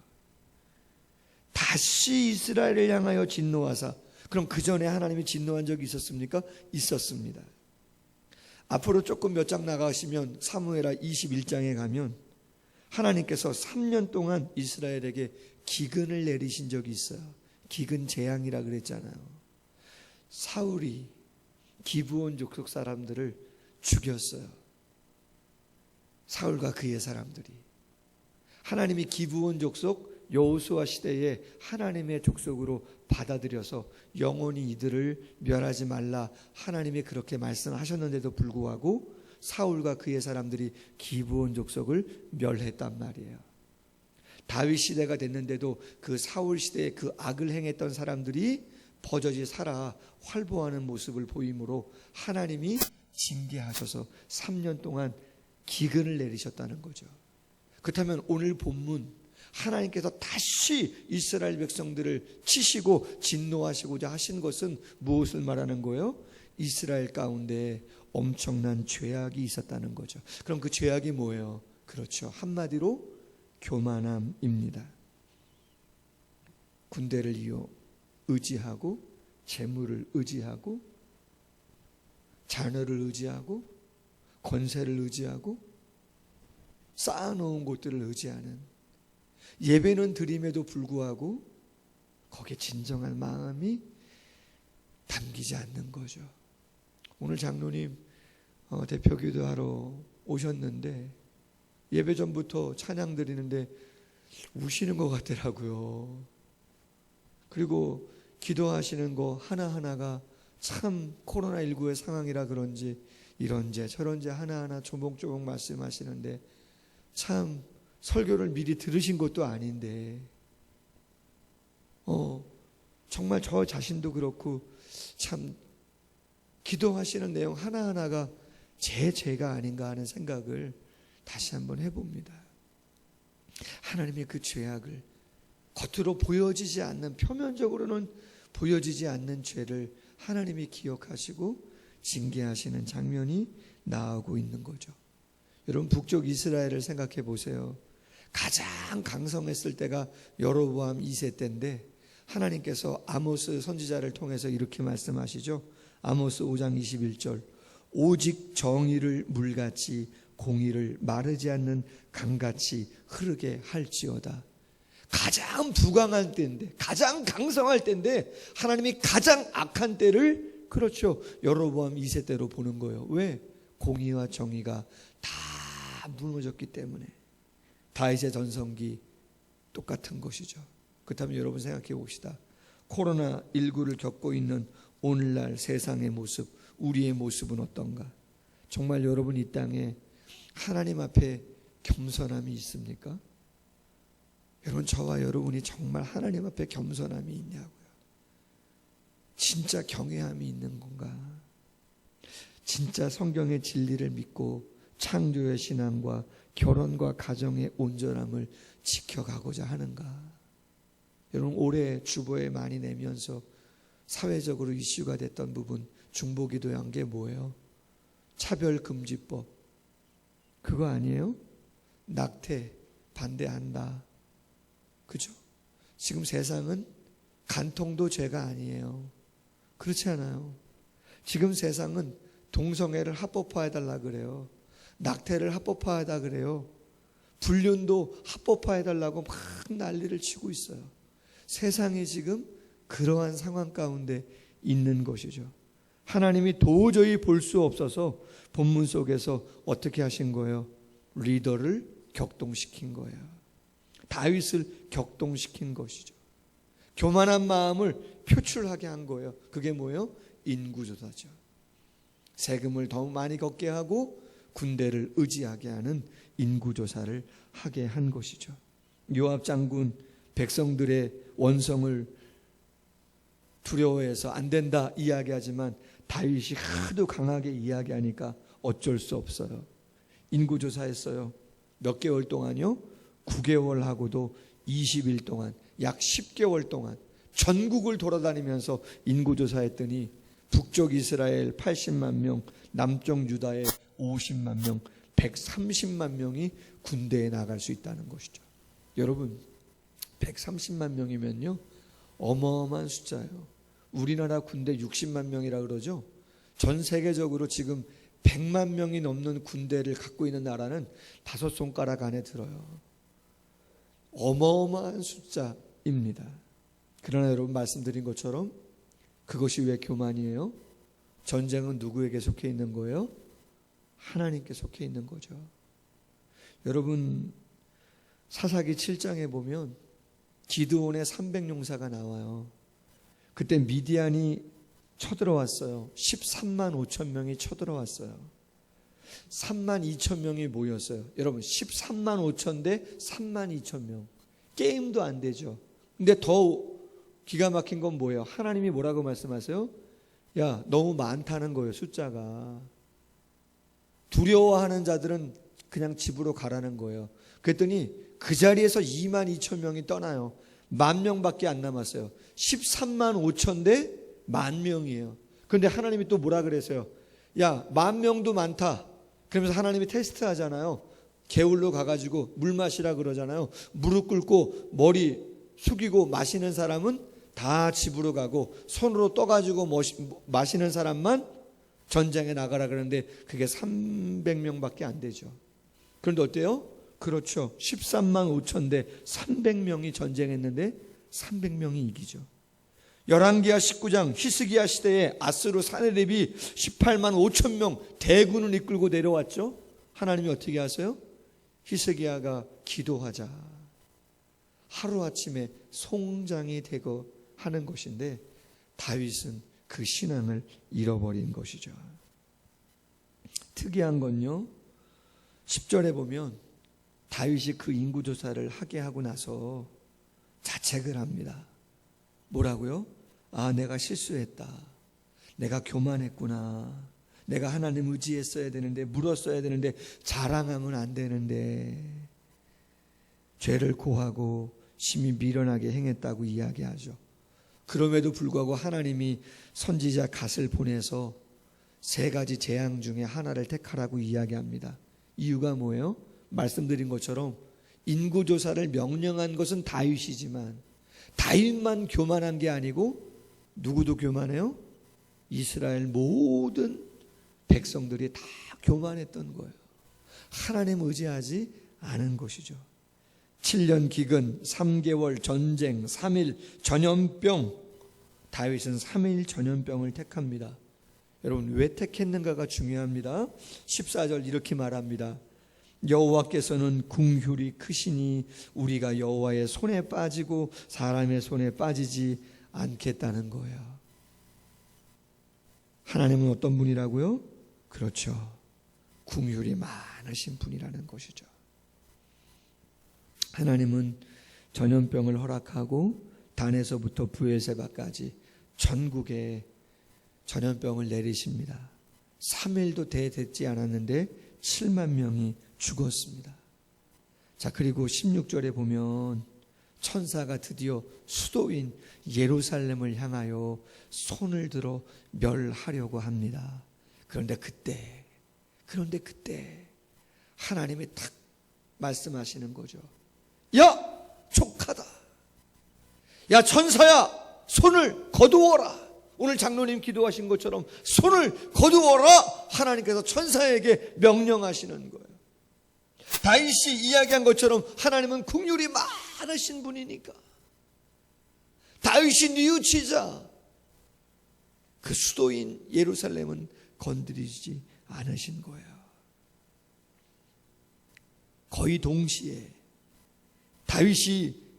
다시 이스라엘을 향하여 진노하사. 그럼 그 전에 하나님이 진노한 적이 있었습니까? 있었습니다. 앞으로 조금 몇 장 나가시면 사무엘하 21장에 가면 하나님께서 3년 동안 이스라엘에게 기근을 내리신 적이 있어요. 기근 재앙이라 그랬잖아요. 사울이 기브온 족속 사람들을 죽였어요. 사울과 그의 사람들이. 하나님이 기브온 족속 여호수아 시대에 하나님의 족속으로 받아들여서 영원히 이들을 멸하지 말라, 하나님이 그렇게 말씀하셨는데도 불구하고 사울과 그의 사람들이 기브온 족속을 멸했단 말이에요. 다윗 시대가 됐는데도 그 사울 시대에 그 악을 행했던 사람들이 버젓이 살아 활보하는 모습을 보이므로 하나님이 징계하셔서 3년 동안 기근을 내리셨다는 거죠. 그렇다면 오늘 본문, 하나님께서 다시 이스라엘 백성들을 치시고 진노하시고자 하신 것은 무엇을 말하는 거예요? 이스라엘 가운데 엄청난 죄악이 있었다는 거죠. 그럼 그 죄악이 뭐예요? 그렇죠. 한마디로 교만함입니다. 군대를 의지하고, 재물을 의지하고, 자녀를 의지하고, 권세를 의지하고, 쌓아놓은 곳들을 의지하는, 예배는 드림에도 불구하고 거기에 진정한 마음이 담기지 않는 거죠. 오늘 장로님 대표 기도하러 오셨는데 예배 전부터 찬양 드리는데 우시는 것 같더라고요. 그리고 기도하시는 거 하나하나가 참 코로나19의 상황이라 그런지 이런제 저런제 하나하나 조목조목 말씀하시는데 참 설교를 미리 들으신 것도 아닌데 정말 저 자신도 그렇고 참 기도하시는 내용 하나하나가 제 죄가 아닌가 하는 생각을 다시 한번 해봅니다. 하나님의 그 죄악을 겉으로 보여지지 않는, 표면적으로는 보여지지 않는 죄를 하나님이 기억하시고 징계하시는 장면이 나오고 있는 거죠. 여러분, 북쪽 이스라엘을 생각해 보세요. 가장 강성했을 때가 여로보암 2세 때인데 하나님께서 아모스 선지자를 통해서 이렇게 말씀하시죠. 아모스 5장 21절, 오직 정의를 물같이 공의를 마르지 않는 강같이 흐르게 할지어다. 가장 부강할 때인데, 가장 강성할 때인데 하나님이 가장 악한 때를 그렇죠. 여로보암 2세대로 보는 거예요. 왜? 공의와 정의가 다 무너졌기 때문에. 다윗의 전성기 똑같은 것이죠. 그렇다면 여러분 생각해 봅시다. 코로나19를 겪고 있는 오늘날 세상의 모습, 우리의 모습은 어떤가? 정말 여러분 이 땅에 하나님 앞에 겸손함이 있습니까? 여러분, 저와 여러분이 정말 하나님 앞에 겸손함이 있냐고요. 진짜 경외함이 있는 건가? 진짜 성경의 진리를 믿고 창조의 신앙과 결혼과 가정의 온전함을 지켜가고자 하는가? 여러분, 올해 주보에 많이 내면서 사회적으로 이슈가 됐던 부분, 중보기도한 게 뭐예요? 차별금지법. 그거 아니에요? 낙태 반대한다. 그죠? 지금 세상은 간통도 죄가 아니에요. 그렇지 않아요. 지금 세상은 동성애를 합법화해달라 그래요. 낙태를 합법화하다 그래요. 불륜도 합법화해달라고 막 난리를 치고 있어요. 세상이 지금 그러한 상황 가운데 있는 것이죠. 하나님이 도저히 볼 수 없어서 본문 속에서 어떻게 하신 거예요? 리더를 격동시킨 거예요. 다윗을 격동시킨 것이죠. 교만한 마음을 표출하게 한 거예요. 그게 뭐예요? 인구조사죠. 세금을 더 많이 걷게 하고 군대를 의지하게 하는 인구조사를 하게 한 것이죠. 요압 장군 백성들의 원성을 두려워해서 안 된다 이야기하지만 다윗이 하도 강하게 이야기하니까 어쩔 수 없어요. 인구조사했어요. 몇 개월 동안요? 9개월 하고도 20일 동안, 약 10개월 동안 전국을 돌아다니면서 인구조사했더니 북쪽 이스라엘 80만 명, 남쪽 유다에 50만 명, 130만 명이 군대에 나갈 수 있다는 것이죠. 여러분, 130만 명이면요 어마어마한 숫자예요. 우리나라 군대 60만 명이라 그러죠. 전 세계적으로 지금 100만 명이 넘는 군대를 갖고 있는 나라는 5손가락 안에 들어요. 어마어마한 숫자입니다. 그러나 여러분 말씀드린 것처럼 그것이 왜 교만이에요? 전쟁은 누구에게 속해 있는 거예요? 하나님께 속해 있는 거죠. 여러분, 사사기 7장에 보면 기드온의 300용사가 나와요. 그때 미디안이 쳐들어왔어요. 13만 5천 명이 쳐들어왔어요. 3만 2천 명이 모였어요. 여러분, 13만 5천 대 3만 2천 명. 게임도 안 되죠. 근데 더 기가 막힌 건 뭐예요? 하나님이 뭐라고 말씀하세요? 야, 너무 많다는 거예요, 숫자가. 두려워하는 자들은 그냥 집으로 가라는 거예요. 그랬더니 그 자리에서 2만 2천 명이 떠나요. 10,000명밖에 안 남았어요. 13만 5천 대 10,000명이에요. 그런데 하나님이 또 뭐라 그랬어요? 야, 10,000명도 많다. 그러면서 하나님이 테스트 하잖아요. 개울로 가가지고 물 마시라 그러잖아요. 무릎 꿇고 머리 숙이고 마시는 사람은 다 집으로 가고 손으로 떠가지고 마시는 사람만 전쟁에 나가라 그러는데 그게 300명밖에 안 되죠. 그런데 어때요? 그렇죠. 13만 5천 대 300명이 전쟁했는데 300명이 이기죠. 열왕기하 19장 히스기야 시대에 아스루 사네립이 18만 5천 명 대군을 이끌고 내려왔죠. 하나님이 어떻게 하세요? 히스기야가 기도하자 하루아침에 송장이 되고 하는 것인데 다윗은 그 신앙을 잃어버린 것이죠. 특이한 건요, 10절에 보면 다윗이 그 인구조사를 하게 하고 나서 자책을 합니다. 뭐라고요? 아, 내가 실수했다. 내가 교만했구나. 내가 하나님 의지했어야 되는데, 물었어야 되는데, 자랑하면 안 되는데, 죄를 고하고 심히 미련하게 행했다고 이야기하죠. 그럼에도 불구하고 하나님이 선지자 갓을 보내서 3가지 재앙 중에 하나를 택하라고 이야기합니다. 이유가 뭐예요? 말씀드린 것처럼 인구조사를 명령한 것은 다윗이지만 다윗만 교만한 게 아니고 누구도 교만해요? 이스라엘 모든 백성들이 다 교만했던 거예요. 하나님 의지하지 않은 것이죠. 7년 기근, 3개월 전쟁, 3일 전염병, 다윗은 3일 전염병을 택합니다. 여러분, 왜 택했는가가 중요합니다. 14절 이렇게 말합니다. 여호와께서는 긍휼이 크시니 우리가 여호와의 손에 빠지고 사람의 손에 빠지지 않겠다는 거예요. 하나님은 어떤 분이라고요? 그렇죠. 긍휼이 많으신 분이라는 것이죠. 하나님은 전염병을 허락하고 단에서부터 브엘세바까지 전국에 전염병을 내리십니다. 3일도 됐지 않았는데 7만 명이 죽었습니다. 자, 그리고 16절에 보면 천사가 드디어 수도인 예루살렘을 향하여 손을 들어 멸하려고 합니다. 그런데 그때 하나님이 탁 말씀하시는 거죠. 야, 족하다. 야, 천사야, 손을 거두어라. 오늘 장로님 기도하신 것처럼 손을 거두어라. 하나님께서 천사에게 명령하시는 거예요. 다윗이 이야기한 것처럼 하나님은 긍휼이 많으신 분이니까 다윗이 뉘우치자 그 수도인 예루살렘은 건드리지 않으신 거예요. 거의 동시에 다윗이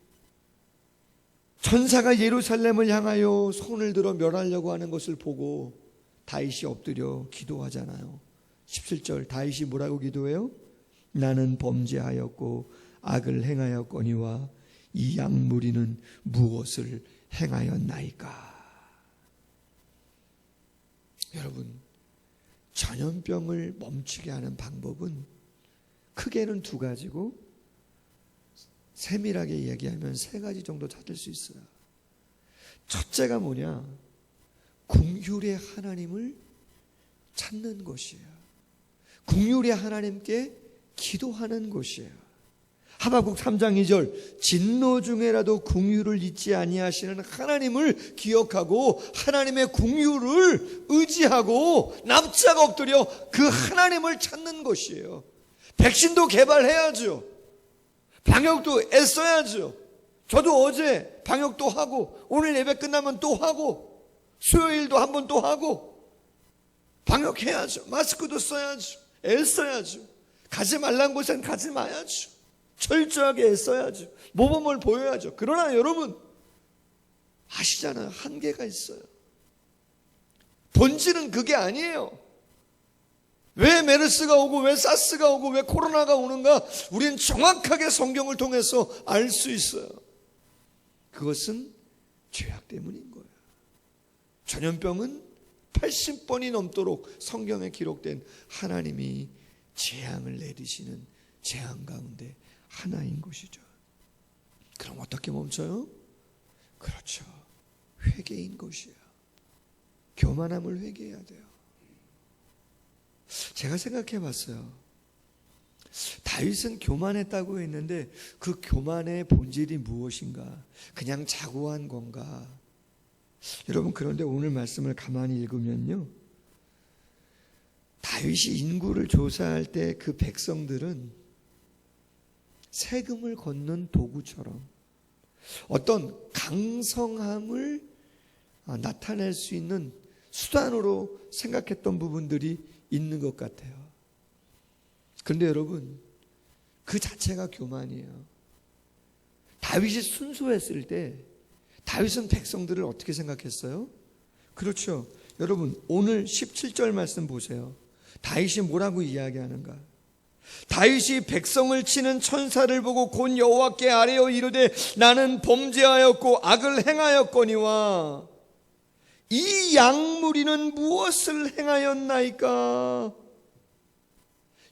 천사가 예루살렘을 향하여 손을 들어 멸하려고 하는 것을 보고 다윗이 엎드려 기도하잖아요. 17절 다윗이 뭐라고 기도해요? 나는 범죄하였고 악을 행하였거니와 이 양무리는 무엇을 행하였나이까. 여러분, 전염병을 멈추게 하는 방법은 크게는 두 가지고 세밀하게 이야기하면 세 가지 정도 찾을 수 있어요. 첫째가 뭐냐? 긍휼의 하나님을 찾는 것이에요. 긍휼의 하나님께 기도하는 것이에요. 하박국 3장 2절 진노 중에라도 긍휼을 잊지 아니하시는 하나님을 기억하고 하나님의 긍휼을 의지하고 납작 엎드려 그 하나님을 찾는 것이에요. 백신도 개발해야죠. 방역도 애써야죠. 저도 어제 방역도 하고 오늘 예배 끝나면 또 하고 수요일도 한 번 또 하고 방역해야죠. 마스크도 써야죠. 애써야죠. 가지 말란 곳엔 가지 마야죠. 철저하게 애써야죠. 모범을 보여야죠. 그러나 여러분 아시잖아요. 한계가 있어요. 본질은 그게 아니에요. 왜 메르스가 오고 왜 사스가 오고 왜 코로나가 오는가 우리는 정확하게 성경을 통해서 알 수 있어요. 그것은 죄악 때문인 거예요. 전염병은 80번이 넘도록 성경에 기록된 하나님이 재앙을 내리시는 재앙 가운데 하나인 것이죠. 그럼 어떻게 멈춰요? 그렇죠. 회개인 것이에요. 교만함을 회개해야 돼요. 제가 생각해 봤어요. 다윗은 교만했다고 했는데 그 교만의 본질이 무엇인가? 그냥 자고한 건가? 여러분, 그런데 오늘 말씀을 가만히 읽으면요, 다윗이 인구를 조사할 때 그 백성들은 세금을 걷는 도구처럼 어떤 강성함을 나타낼 수 있는 수단으로 생각했던 부분들이 있는 것 같아요. 그런데 여러분, 그 자체가 교만이에요. 다윗이 순수했을 때 다윗은 백성들을 어떻게 생각했어요? 그렇죠. 여러분, 오늘 17절 말씀 보세요. 다윗이 뭐라고 이야기하는가? 다윗이 백성을 치는 천사를 보고 곧 여호와께 아뢰어 이르되 나는 범죄하였고 악을 행하였거니와 이 양무리는 무엇을 행하였나이까?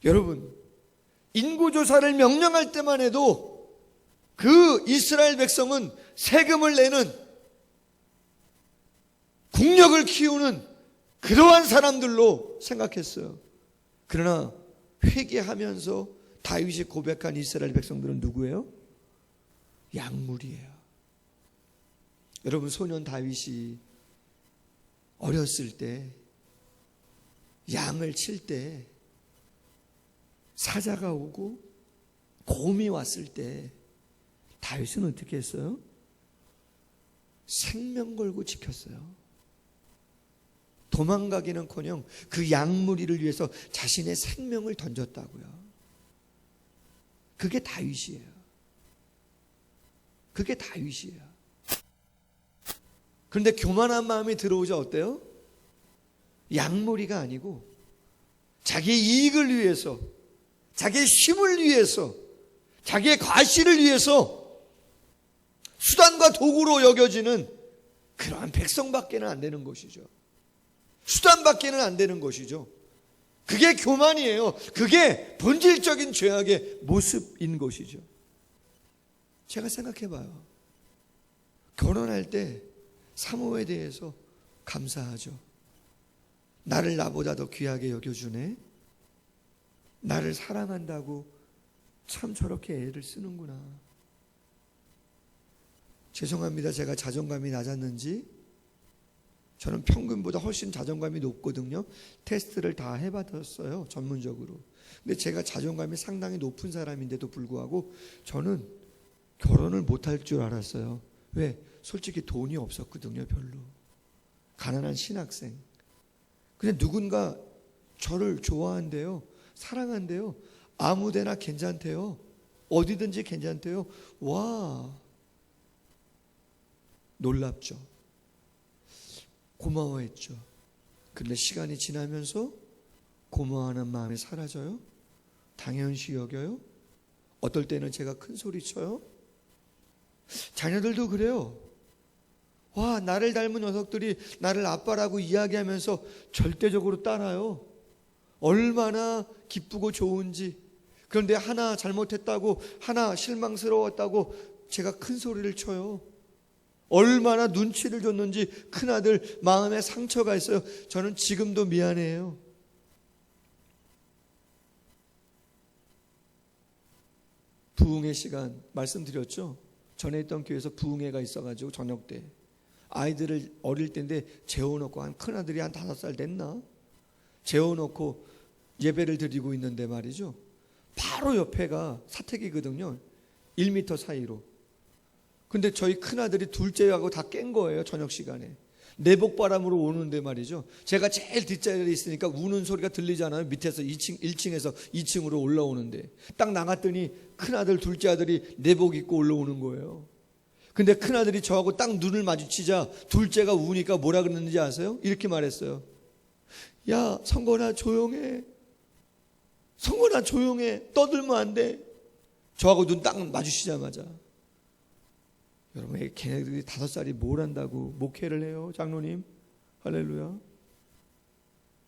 여러분, 인구조사를 명령할 때만 해도 그 이스라엘 백성은 세금을 내는 국력을 키우는 그러한 사람들로 생각했어요. 그러나 회개하면서 다윗이 고백한 이스라엘 백성들은 누구예요? 양물이에요. 여러분, 소년 다윗이 어렸을 때 양을 칠 때 사자가 오고 곰이 왔을 때 다윗은 어떻게 했어요? 생명 걸고 지켰어요. 도망가기는커녕 그 양무리를 위해서 자신의 생명을 던졌다고요. 그게 다윗이에요. 그게 다윗이에요. 그런데 교만한 마음이 들어오자 어때요? 양무리가 아니고 자기의 이익을 위해서, 자기의 힘을 위해서, 자기의 과실을 위해서 수단과 도구로 여겨지는 그러한 백성밖에는 안 되는 것이죠. 수단밖에는 안 되는 것이죠. 그게 교만이에요. 그게 본질적인 죄악의 모습인 것이죠. 제가 생각해봐요. 결혼할 때 사모에 대해서 감사하죠. 나를 나보다 더 귀하게 여겨주네. 나를 사랑한다고 참 저렇게 애를 쓰는구나. 죄송합니다. 제가 자존감이 낮았는지 저는 평균보다 훨씬 자존감이 높거든요. 테스트를 다 해봤어요. 전문적으로. 근데 제가 자존감이 상당히 높은 사람인데도 불구하고 저는 결혼을 못할 줄 알았어요. 왜? 솔직히 돈이 없었거든요. 별로. 가난한 신학생. 근데 누군가 저를 좋아한대요. 사랑한대요. 아무데나 괜찮대요. 어디든지 괜찮대요. 와, 놀랍죠. 고마워했죠. 근데 시간이 지나면서 고마워하는 마음이 사라져요? 당연시 여겨요? 어떨 때는 제가 큰 소리 쳐요? 자녀들도 그래요. 와, 나를 닮은 녀석들이 나를 아빠라고 이야기하면서 절대적으로 따라요. 얼마나 기쁘고 좋은지. 그런데 하나 잘못했다고, 하나 실망스러웠다고 제가 큰 소리를 쳐요. 얼마나 눈치를 줬는지 큰아들 마음에 상처가 있어요. 저는 지금도 미안해요. 부흥회 시간 말씀드렸죠. 전에 있던 교회에서 부흥회가 있어가지고 저녁 때 아이들을 어릴 때인데 재워놓고, 한 큰아들이 한 5살 됐나? 재워놓고 예배를 드리고 있는데 말이죠. 바로 옆에가 사택이거든요. 1m 사이로. 근데 저희 큰아들이 둘째하고 다 깬 거예요. 저녁 시간에. 내복바람으로 오는데 말이죠. 제가 제일 뒷자리에 있으니까 우는 소리가 들리잖아요. 밑에서 1층에서 2층으로 올라오는데 딱 나갔더니 큰아들 둘째 아들이 내복 입고 올라오는 거예요. 근데 큰아들이 저하고 딱 눈을 마주치자 둘째가 우니까 뭐라 그랬는지 아세요? 이렇게 말했어요. 야, 성건아 조용해. 성건아 조용해. 떠들면 안 돼. 저하고 눈 딱 마주치자마자. 여러분, 걔네들이 5살이 뭘 한다고 목회를 해요? 장로님, 할렐루야.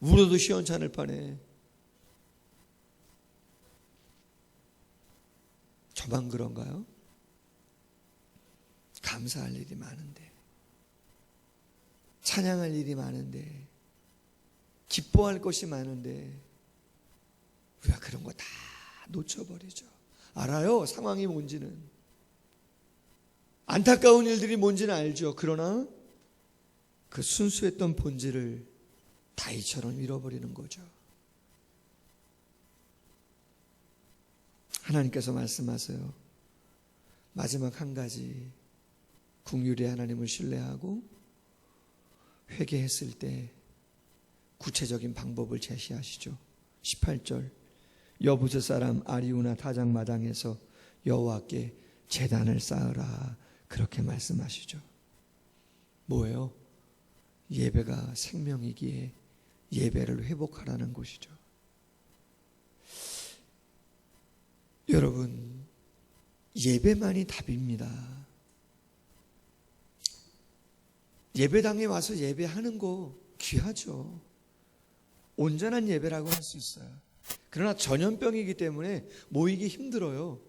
울어도 시원찮을 판에. 저만 그런가요? 감사할 일이 많은데, 찬양할 일이 많은데, 기뻐할 것이 많은데 우리가 그런 거 다 놓쳐버리죠. 알아요, 상황이 뭔지는. 안타까운 일들이 뭔지는 알죠. 그러나 그 순수했던 본질을 다윗처럼 잃어버리는 거죠. 하나님께서 말씀하세요. 마지막 한 가지, 긍휼의 하나님을 신뢰하고 회개했을 때 구체적인 방법을 제시하시죠. 18절, 여부스 사람 아리우나 타작마당에서 여호와께 제단을 쌓으라, 그렇게 말씀하시죠. 뭐예요? 예배가 생명이기에 예배를 회복하라는 것이죠. 여러분, 예배만이 답입니다. 예배당에 와서 예배하는 거 귀하죠. 온전한 예배라고 할 수 있어요. 그러나 전염병이기 때문에 모이기 힘들어요.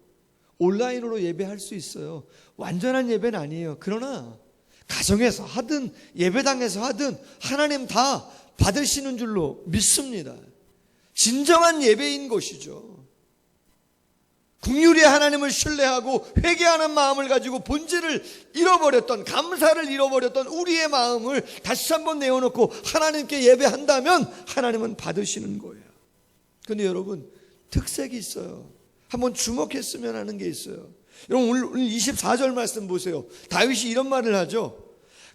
온라인으로 예배할 수 있어요. 완전한 예배는 아니에요. 그러나 가정에서 하든 예배당에서 하든 하나님 다 받으시는 줄로 믿습니다. 진정한 예배인 것이죠. 긍휼의 하나님을 신뢰하고 회개하는 마음을 가지고 본질을 잃어버렸던, 감사를 잃어버렸던 우리의 마음을 다시 한번 내어놓고 하나님께 예배한다면 하나님은 받으시는 거예요. 그런데 여러분, 특색이 있어요. 한번 주목했으면 하는 게 있어요. 여러분, 오늘 24절 말씀 보세요. 다윗이 이런 말을 하죠.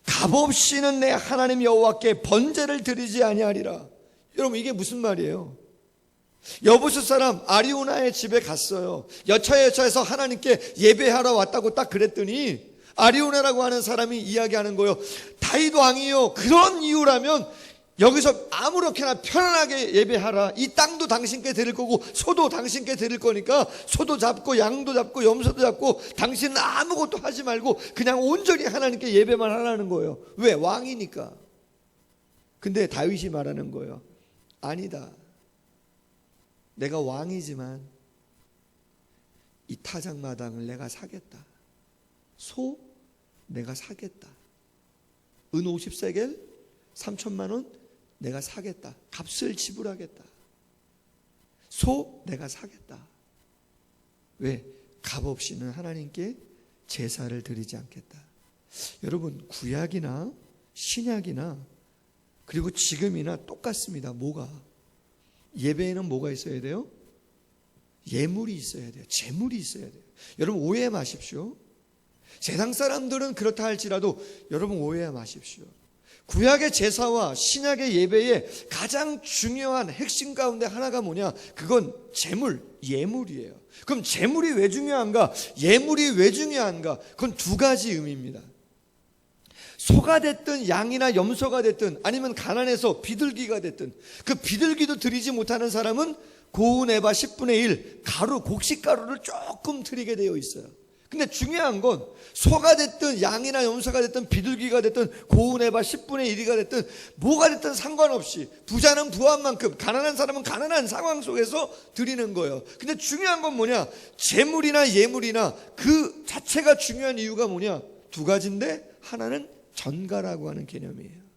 값없이는 내 하나님 여호와께 번제를 드리지 아니하리라. 여러분, 이게 무슨 말이에요? 여부수 사람 아리우나의 집에 갔어요. 여차여차해서 하나님께 예배하러 왔다고 딱 그랬더니 아리우나라고 하는 사람이 이야기하는 거예요. 다윗 왕이요, 그런 이유라면 여기서 아무렇게나 편안하게 예배하라. 이 땅도 당신께 드릴 거고 소도 당신께 드릴 거니까 소도 잡고 양도 잡고 염소도 잡고 당신은 아무것도 하지 말고 그냥 온전히 하나님께 예배만 하라는 거예요. 왜? 왕이니까. 근데 다윗이 말하는 거예요. 아니다. 내가 왕이지만 이 타작마당을 내가 사겠다. 소 내가 사겠다. 은 50세겔 3천만 원 내가 사겠다. 값을 지불하겠다. 소 내가 사겠다. 왜? 값 없이는 하나님께 제사를 드리지 않겠다. 여러분, 구약이나 신약이나 그리고 지금이나 똑같습니다. 뭐가? 예배에는 뭐가 있어야 돼요? 예물이 있어야 돼요. 제물이 있어야 돼요. 여러분, 오해 마십시오. 세상 사람들은 그렇다 할지라도 여러분, 오해 마십시오. 구약의 제사와 신약의 예배의 가장 중요한 핵심 가운데 하나가 뭐냐? 그건 제물, 예물이에요. 그럼 제물이 왜 중요한가? 예물이 왜 중요한가? 그건 두 가지 의미입니다. 소가 됐든 양이나 염소가 됐든 아니면 가난해서 비둘기가 됐든 그 비둘기도 드리지 못하는 사람은 고운 에바 10분의 1 가루, 곡식가루를 조금 드리게 되어 있어요. 근데 중요한 건 소가 됐든 양이나 염소가 됐든 비둘기가 됐든 고운 에바 10분의 1이가 됐든 뭐가 됐든 상관없이 부자는 부한 만큼 가난한 사람은 가난한 상황 속에서 드리는 거예요. 근데 중요한 건 뭐냐? 제물이나 예물이나 그 자체가 중요한 이유가 뭐냐? 두 가지인데 하나는 전가라고 하는 개념이에요.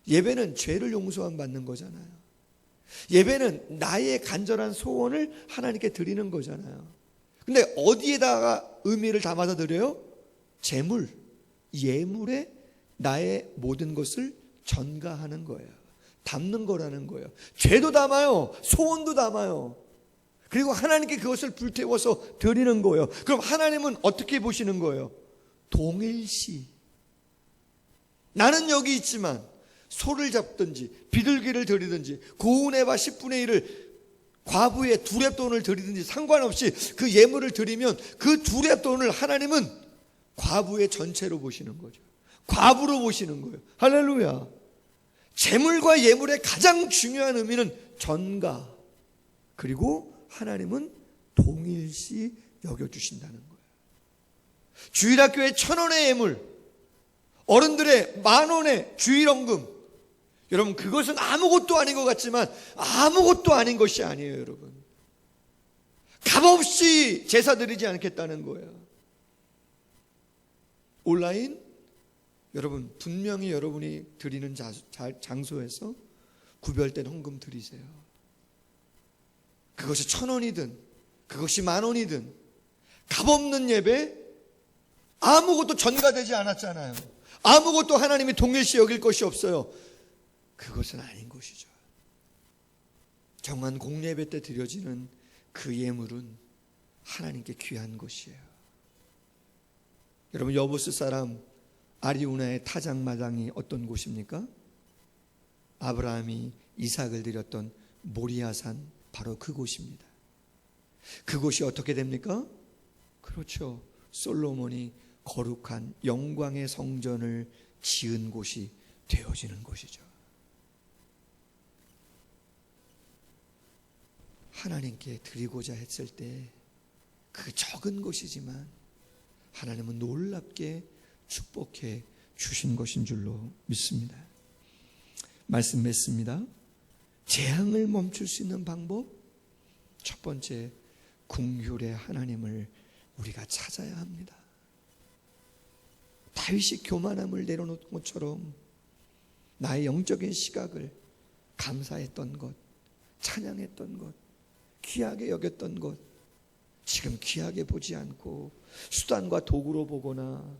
예배는 죄를 용서함 받는 거잖아요. 예배는 나의 간절한 소원을 하나님께 드리는 거잖아요. 근데 어디에다가 의미를 담아서 드려요? 제물, 예물에 나의 모든 것을 전가하는 거예요. 담는 거라는 거예요. 죄도 담아요. 소원도 담아요. 그리고 하나님께 그것을 불태워서 드리는 거예요. 그럼 하나님은 어떻게 보시는 거예요? 동일시. 나는 여기 있지만 소를 잡든지 비둘기를 드리든지 고운 에바 10분의 1을 과부의 두렙돈을 드리든지 상관없이 그 예물을 드리면 그 두렙돈을 하나님은 과부의 전체로 보시는 거죠. 과부로 보시는 거예요. 할렐루야. 제물과 예물의 가장 중요한 의미는 전가, 그리고 하나님은 동일시 여겨주신다는 거예요. 주일학교의 1,000원의 예물, 어른들의 10,000원의 주일원금, 여러분, 그것은 아무것도 아닌 것 같지만 아무것도 아닌 것이 아니에요. 여러분, 값없이 제사 드리지 않겠다는 거예요. 온라인, 여러분 분명히 여러분이 드리는 장소에서 구별된 헌금 드리세요. 그것이 1,000원이든 그것이 10,000원이든 값없는 예배, 아무것도 전가되지 않았잖아요. 아무것도 하나님이 동일시 여길 것이 없어요. 그것은 아닌 것이죠. 정한 공예배 때 드려지는 그 예물은 하나님께 귀한 것이에요. 여러분, 여부스 사람 아리우나의 타작마당이 어떤 곳입니까? 아브라함이 이삭을 드렸던 모리아산, 바로 그곳입니다. 그곳이 어떻게 됩니까? 그렇죠. 솔로몬이 거룩한 영광의 성전을 지은 곳이 되어지는 곳이죠. 하나님께 드리고자 했을 때 그 적은 것이지만 하나님은 놀랍게 축복해 주신 것인 줄로 믿습니다. 말씀 맺습니다. 재앙을 멈출 수 있는 방법, 첫 번째, 긍휼의 하나님을 우리가 찾아야 합니다. 다윗이 교만함을 내려놓은 것처럼 나의 영적인 시각을 감사했던 것, 찬양했던 것, 귀하게 여겼던 것, 지금 귀하게 보지 않고 수단과 도구로 보거나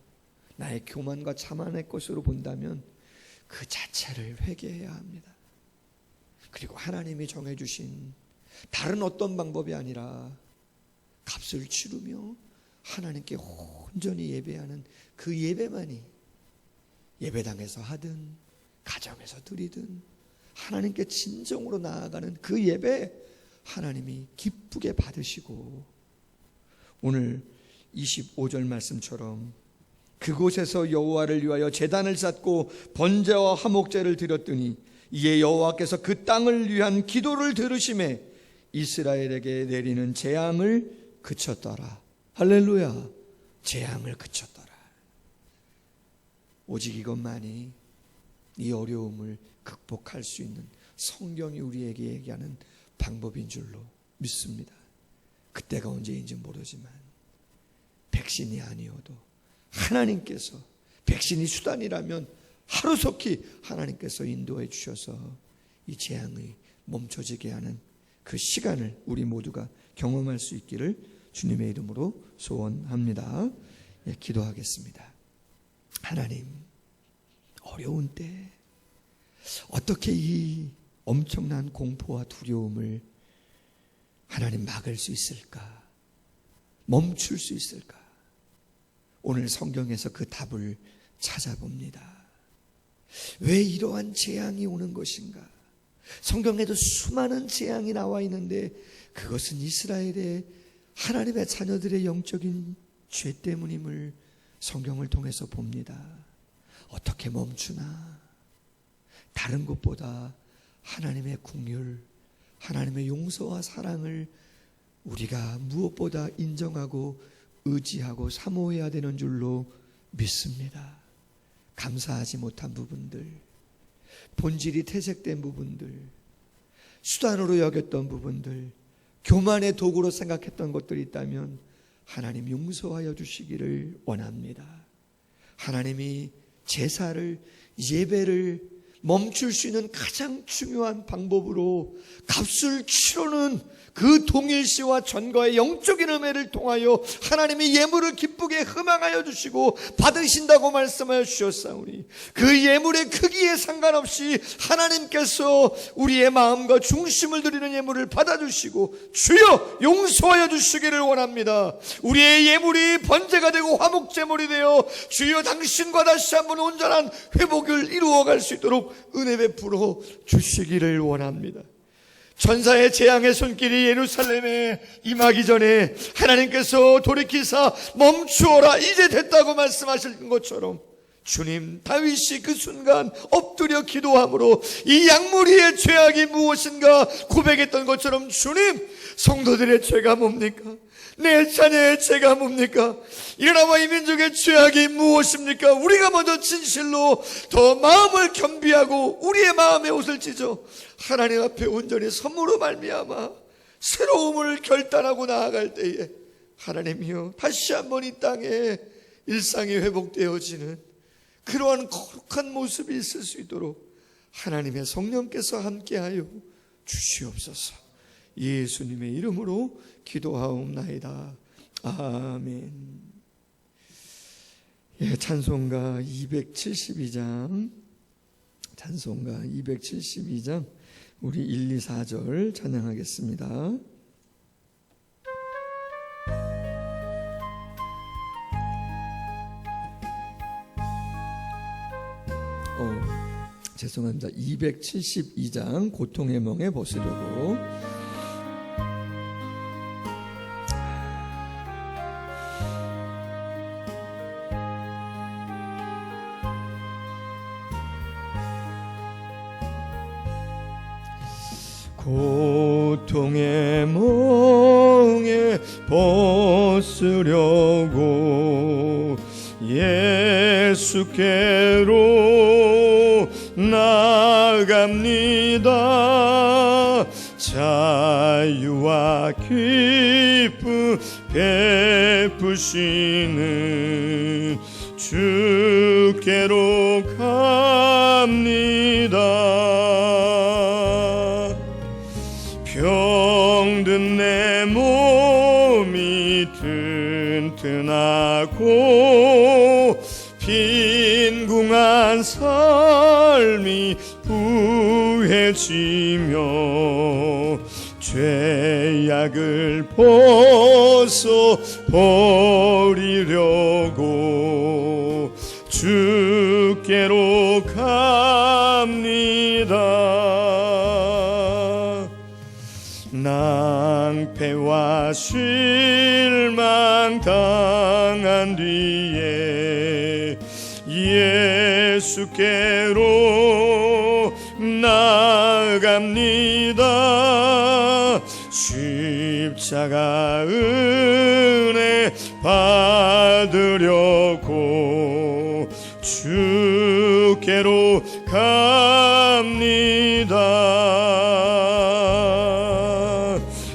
나의 교만과 자만의 것으로 본다면 그 자체를 회개해야 합니다. 그리고 하나님이 정해주신 다른 어떤 방법이 아니라 값을 치르며 하나님께 온전히 예배하는 그 예배만이 예배당에서 하든 가정에서 드리든 하나님께 진정으로 나아가는 그 예배 하나님이 기쁘게 받으시고, 오늘 25절 말씀처럼 그곳에서 여호와를 위하여 제단을 쌓고 번제와 화목제를 드렸더니 이에 여호와께서 그 땅을 위한 기도를 들으심에 이스라엘에게 내리는 재앙을 그쳤더라. 할렐루야. 재앙을 그쳤더라. 오직 이것만이 이 어려움을 극복할 수 있는 성경이 우리에게 얘기하는 방법인 줄로 믿습니다. 그때가 언제인지 모르지만 백신이 아니어도 하나님께서, 백신이 수단이라면 하루속히 하나님께서 인도해 주셔서 이 재앙이 멈춰지게 하는 그 시간을 우리 모두가 경험할 수 있기를 주님의 이름으로 소원합니다. 예, 기도하겠습니다. 하나님, 어려운 때 어떻게 이 엄청난 공포와 두려움을 하나님 막을 수 있을까? 멈출 수 있을까? 오늘 성경에서 그 답을 찾아봅니다. 왜 이러한 재앙이 오는 것인가? 성경에도 수많은 재앙이 나와 있는데 그것은 이스라엘의 하나님의 자녀들의 영적인 죄 때문임을 성경을 통해서 봅니다. 어떻게 멈추나? 다른 것보다 하나님의 긍휼, 하나님의 용서와 사랑을 우리가 무엇보다 인정하고 의지하고 사모해야 되는 줄로 믿습니다. 감사하지 못한 부분들, 본질이 퇴색된 부분들, 수단으로 여겼던 부분들, 교만의 도구로 생각했던 것들이 있다면 하나님 용서하여 주시기를 원합니다. 하나님이 제사를, 예배를 멈출 수 있는 가장 중요한 방법으로 값을 치르는 그 동일시와 전과의 영적인 은혜를 통하여 하나님이 예물을 기쁘게 흠앙하여 주시고 받으신다고 말씀하여 주셨사오니 그 예물의 크기에 상관없이 하나님께서 우리의 마음과 중심을 드리는 예물을 받아주시고 주여 용서하여 주시기를 원합니다. 우리의 예물이 번제가 되고 화목제물이 되어 주여 당신과 다시 한번 온전한 회복을 이루어갈 수 있도록 은혜 베풀어 주시기를 원합니다. 천사의 재앙의 손길이 예루살렘에 임하기 전에 하나님께서 돌이키사 멈추어라 이제 됐다고 말씀하신 것처럼 주님, 다윗이 그 순간 엎드려 기도함으로 이 양무리의 죄악이 무엇인가 고백했던 것처럼 주님, 성도들의 죄가 뭡니까? 내 자녀의 죄가 뭡니까? 이 나라와 이 민족의 죄악이 무엇입니까? 우리가 먼저 진실로 더 마음을 겸비하고 우리의 마음의 옷을 찢어 하나님 앞에 온전히 선물로 말미암아 새로움을 결단하고 나아갈 때에 하나님이여 다시 한번 이 땅에 일상이 회복되어지는 그러한 거룩한 모습이 있을 수 있도록 하나님의 성령께서 함께하여 주시옵소서. 예수님의 이름으로 기도하옵나이다. 아멘. 예, 찬송가 272장, 찬송가 272장 우리 1, 2, 4절 찬양하겠습니다. 죄송합니다. 272장 고통의 멍에 벗으려고. 고통의 멍에 벗으려고 예수께로 나갑니다. 자유와 기쁨 베푸시는 주께로 갑니다. 병든 내 몸이 튼튼하고 빈궁한 삶이 부해지며 죄악을 벗어 버리려고 주께 주께로 갑니다. 낭패와 실망 당한 뒤에 예수께로 나갑니다. 십자가 은혜 받으려고 주께로 갑니다.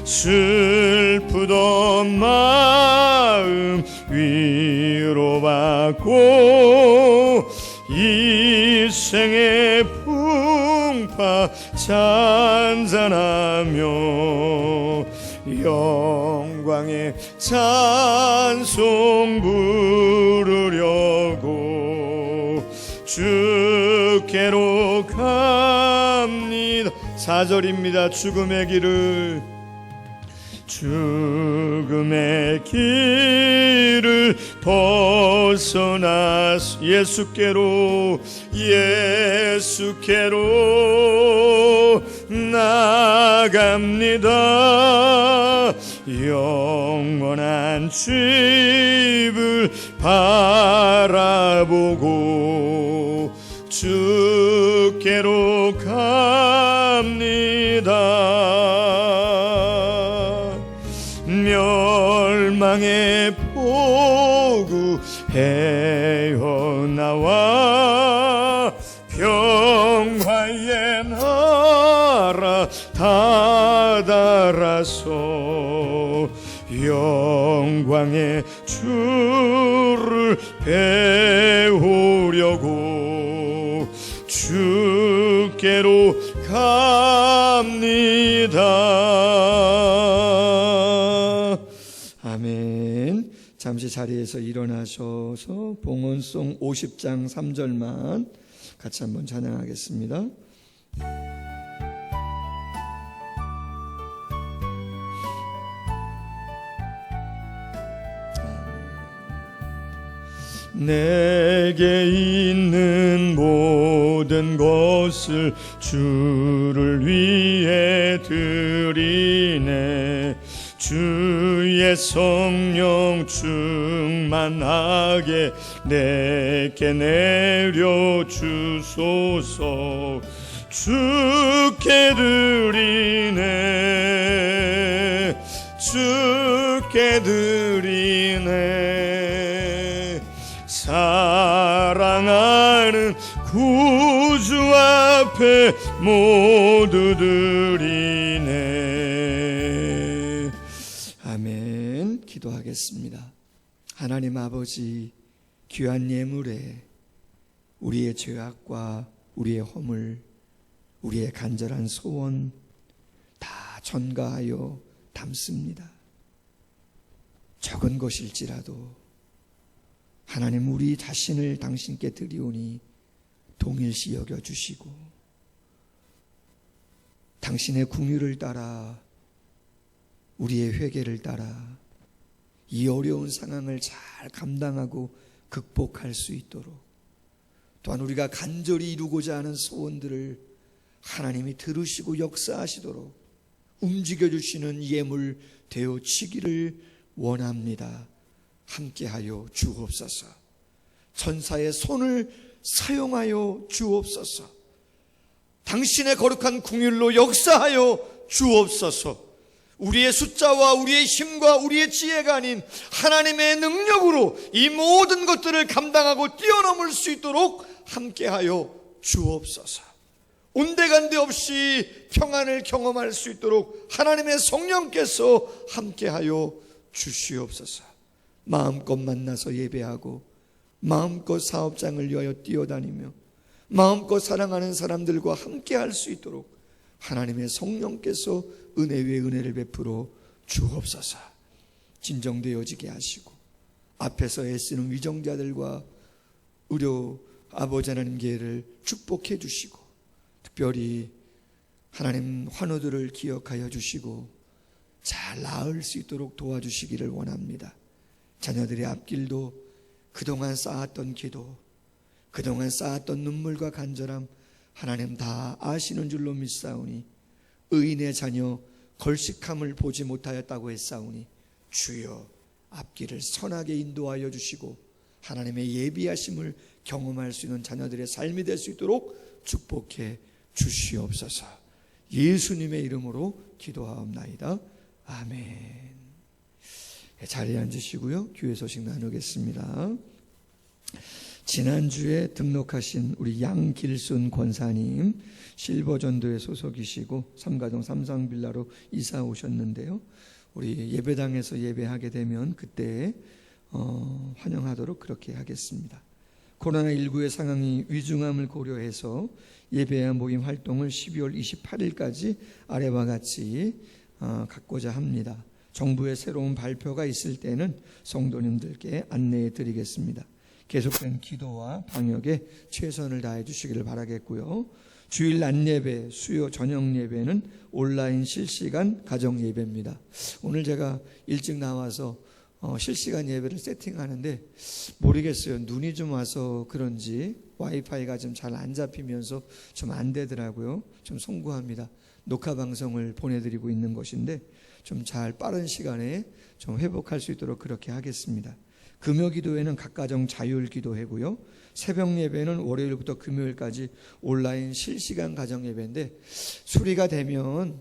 슬프던 마음 위로받고 이 생의 풍파 찬잔하며 영광의 찬송 부르려고 주께로 갑니다. 4절입니다. 죽음의 길을 벗어나 예수께로 나갑니다. 영원한 집을 바라보고 주께로 갑니다. 멸망의 포구 헤어나와 평화의 나라 다다라서 영광의 주를 배우려고 주께로 갑니다. 아멘. 잠시 자리에서 일어나셔서 봉헌송 50장 3절만 같이 한번 찬양하겠습니다. 내게 있는 모든 것을 주를 위해 드리네. 주의 성령 충만하게 내게 내려주소서. 주께 드리네. 주께 드리네. 사랑하는 구주 앞에 모두 드리네. 아멘. 기도하겠습니다. 하나님 아버지, 귀한 예물에 우리의 죄악과 우리의 허물, 우리의 간절한 소원 다 전가하여 담습니다. 적은 것일지라도 하나님, 우리 자신을 당신께 드리오니 동일시 여겨주시고 당신의 긍휼을 따라 우리의 회개를 따라 이 어려운 상황을 잘 감당하고 극복할 수 있도록, 또한 우리가 간절히 이루고자 하는 소원들을 하나님이 들으시고 역사하시도록 움직여주시는 예물 되어지기를 원합니다. 함께하여 주옵소서. 천사의 손을 사용하여 주옵소서. 당신의 거룩한 긍휼로 역사하여 주옵소서. 우리의 숫자와 우리의 힘과 우리의 지혜가 아닌 하나님의 능력으로 이 모든 것들을 감당하고 뛰어넘을 수 있도록 함께하여 주옵소서. 온데간데 없이 평안을 경험할 수 있도록 하나님의 성령께서 함께하여 주시옵소서. 마음껏 만나서 예배하고 마음껏 사업장을 위하여 뛰어다니며 마음껏 사랑하는 사람들과 함께할 수 있도록 하나님의 성령께서 은혜 위에 은혜를 베풀어 주옵소서. 진정되어지게 하시고 앞에서 애쓰는 위정자들과 의료 아버지 하나님께를 축복해 주시고, 특별히 하나님 환우들을 기억하여 주시고 잘 나을 수 있도록 도와주시기를 원합니다. 자녀들의 앞길도 그동안 쌓았던 기도, 그동안 쌓았던 눈물과 간절함 하나님 다 아시는 줄로 믿사오니 의인의 자녀 걸식함을 보지 못하였다고 했사오니 주여 앞길을 선하게 인도하여 주시고 하나님의 예비하심을 경험할 수 있는 자녀들의 삶이 될 수 있도록 축복해 주시옵소서. 예수님의 이름으로 기도하옵나이다. 아멘. 자리에 앉으시고요. 교회 소식 나누겠습니다. 지난주에 등록하신 우리 양길순 권사님 실버전도회 소속이시고 삼가동 삼성빌라로 이사 오셨는데요. 우리 예배당에서 예배하게 되면 그때 환영하도록 그렇게 하겠습니다. 코로나19의 상황이 위중함을 고려해서 예배와 모임 활동을 12월 28일까지 아래와 같이 갖고자 합니다. 정부의 새로운 발표가 있을 때는 성도님들께 안내해 드리겠습니다. 계속된 기도와 방역에 최선을 다해 주시기를 바라겠고요. 주일 낮 예배, 수요 저녁 예배는 온라인 실시간 가정 예배입니다. 오늘 제가 일찍 나와서 실시간 예배를 세팅하는데 모르겠어요. 눈이 좀 와서 그런지 와이파이가 좀 잘 안 잡히면서 좀 안 되더라고요. 좀 송구합니다. 녹화 방송을 보내드리고 있는 것인데 좀 잘 빠른 시간에 좀 회복할 수 있도록 그렇게 하겠습니다. 금요 기도회는 각 가정 자율 기도회고요. 새벽 예배는 월요일부터 금요일까지 온라인 실시간 가정 예배인데 수리가 되면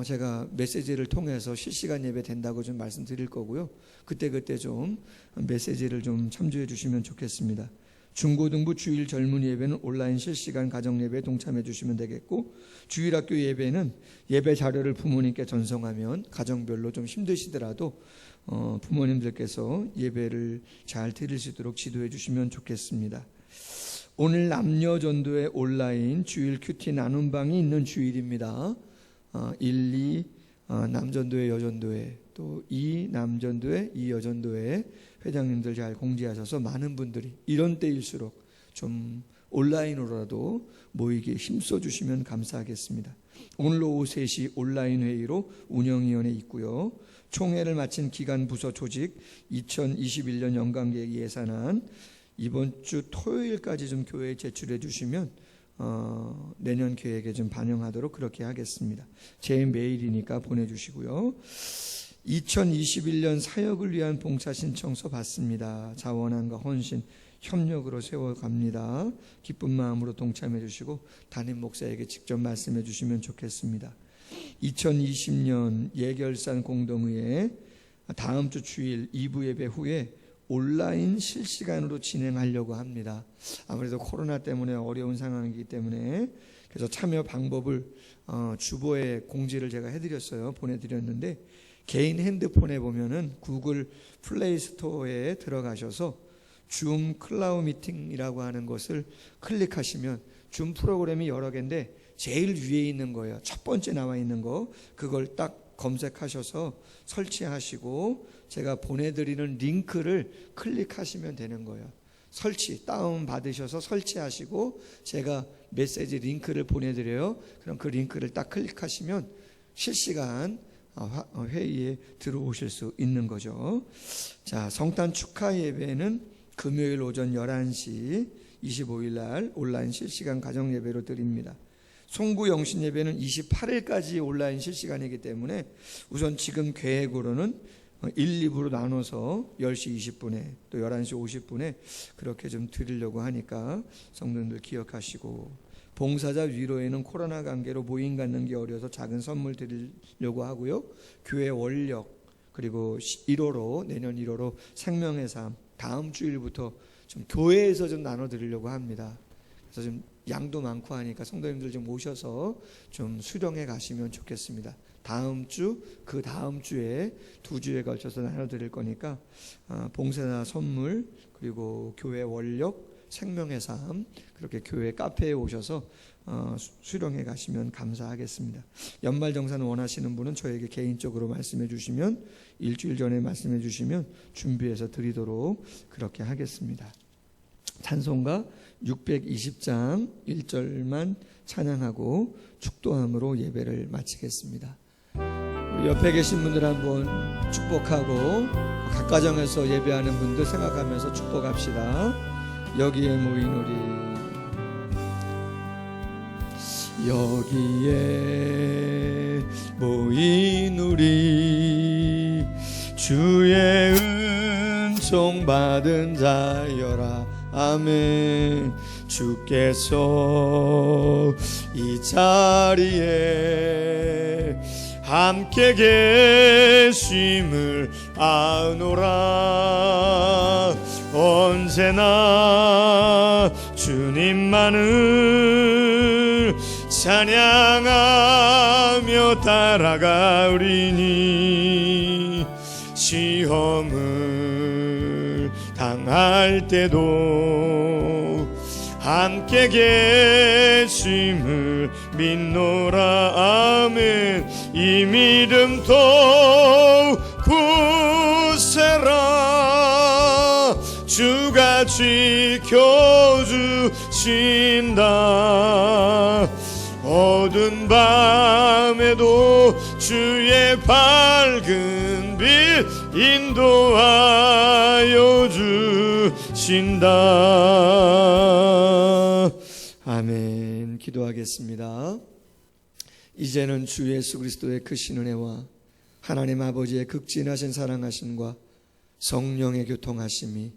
제가 메시지를 통해서 실시간 예배 된다고 좀 말씀드릴 거고요. 그때 좀 메시지를 좀 참조해 주시면 좋겠습니다. 중고등부 주일 젊은 예배는 온라인 실시간 가정 예배에 동참해 주시면 되겠고, 주일학교 예배는 예배 자료를 부모님께 전송하면 가정별로 좀 힘드시더라도 부모님들께서 예배를 잘 드릴 수 있도록 지도해 주시면 좋겠습니다. 오늘 남녀 전도회 온라인 주일 큐티 나눔방이 있는 주일입니다. 1, 2 남전도회 여전도회, 또 2 남전도회 2 여전도회 회장님들 잘 공지하셔서 많은 분들이 이런 때일수록 좀 온라인으로라도 모이게 힘써 주시면 감사하겠습니다. 오늘 오후 3시 온라인 회의로 운영위원회 있고요. 총회를 마친 기간 부서 조직 2021년 연간계획 예산안 이번 주 토요일까지 좀 교회에 제출해 주시면 내년 계획에 좀 반영하도록 그렇게 하겠습니다. 제 메일이니까 보내주시고요. 2021년 사역을 위한 봉사 신청서 받습니다. 자원함과 헌신, 협력으로 세워갑니다. 기쁜 마음으로 동참해 주시고 담임 목사에게 직접 말씀해 주시면 좋겠습니다. 2020년 예결산 공동회에 다음 주 주일 2부 예배 후에 온라인 실시간으로 진행하려고 합니다. 아무래도 코로나 때문에 어려운 상황이기 때문에 그래서 참여 방법을 주보에 공지를 제가 해드렸어요. 보내드렸는데 개인 핸드폰에 보면은 구글 플레이 스토어에 들어가셔서 줌 클라우드 미팅이라고 하는 것을 클릭하시면 줌 프로그램이 여러 개인데 제일 위에 있는 거예요. 첫 번째 나와 있는 거 그걸 딱 검색하셔서 설치하시고 제가 보내드리는 링크를 클릭하시면 되는 거예요. 다운 받으셔서 설치하시고 제가 메시지 링크를 보내드려요. 그럼 그 링크를 딱 클릭하시면 실시간 회의에 들어오실 수 있는 거죠. 자, 성탄 축하 예배는 금요일 오전 11시 25일 날 온라인 실시간 가정 예배로 드립니다. 송구 영신 예배는 28일까지 온라인 실시간이기 때문에 우선 지금 계획으로는 1, 2부로 나눠서 10시 20분에 또 11시 50분에 그렇게 좀 드리려고 하니까 성도님들 기억하시고, 봉사자 위로에는 코로나 관계로 모임 갖는 게 어려서 작은 선물 드리려고 하고요. 교회 원력 그리고 1호로 내년 1호로 생명의 삶 다음 주일부터 좀 교회에서 좀 나눠드리려고 합니다. 그래서 좀 양도 많고 하니까 성도님들 좀 오셔서 좀 수령해 가시면 좋겠습니다. 다음 주, 그 다음 주에 2주에 걸쳐서 나눠드릴 거니까 봉사자 선물 그리고 교회 원력 생명의 삶 그렇게 교회 카페에 오셔서 수령해 가시면 감사하겠습니다. 연말정산 원하시는 분은 저에게 개인적으로 말씀해 주시면 일주일 전에 말씀해 주시면 준비해서 드리도록 그렇게 하겠습니다. 찬송가 620장 1절만 찬양하고 축도함으로 예배를 마치겠습니다. 우리 옆에 계신 분들 한번 축복하고 각 가정에서 예배하는 분들 생각하면서 축복합시다. 여기에 모인 우리, 여기에 모인 우리 주의 은총 받은 자여라. 아멘. 주께서 이 자리에 함께 계심을 아노라. 언제나 주님만을 찬양하며 따라가리니 시험을 당할 때도 함께 계심을 믿노라. 아멘. 이 믿음 더욱 굳세라. 주가 지켜주신다. 어두운 밤에도 주의 밝은 빛 인도하여 주신다. 아멘. 기도하겠습니다. 이제는 주 예수 그리스도의 크신 은혜와 하나님 아버지의 극진하신 사랑하심과 성령의 교통하심이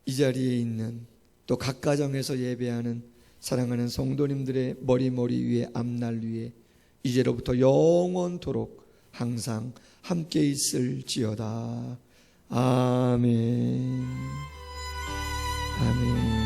이 자리에 있는 또 각 가정에서 예배하는 사랑하는 성도님들의 머리 위에 앞날 위에 이제로부터 영원토록 항상 함께 있을지어다. 아멘. 아멘.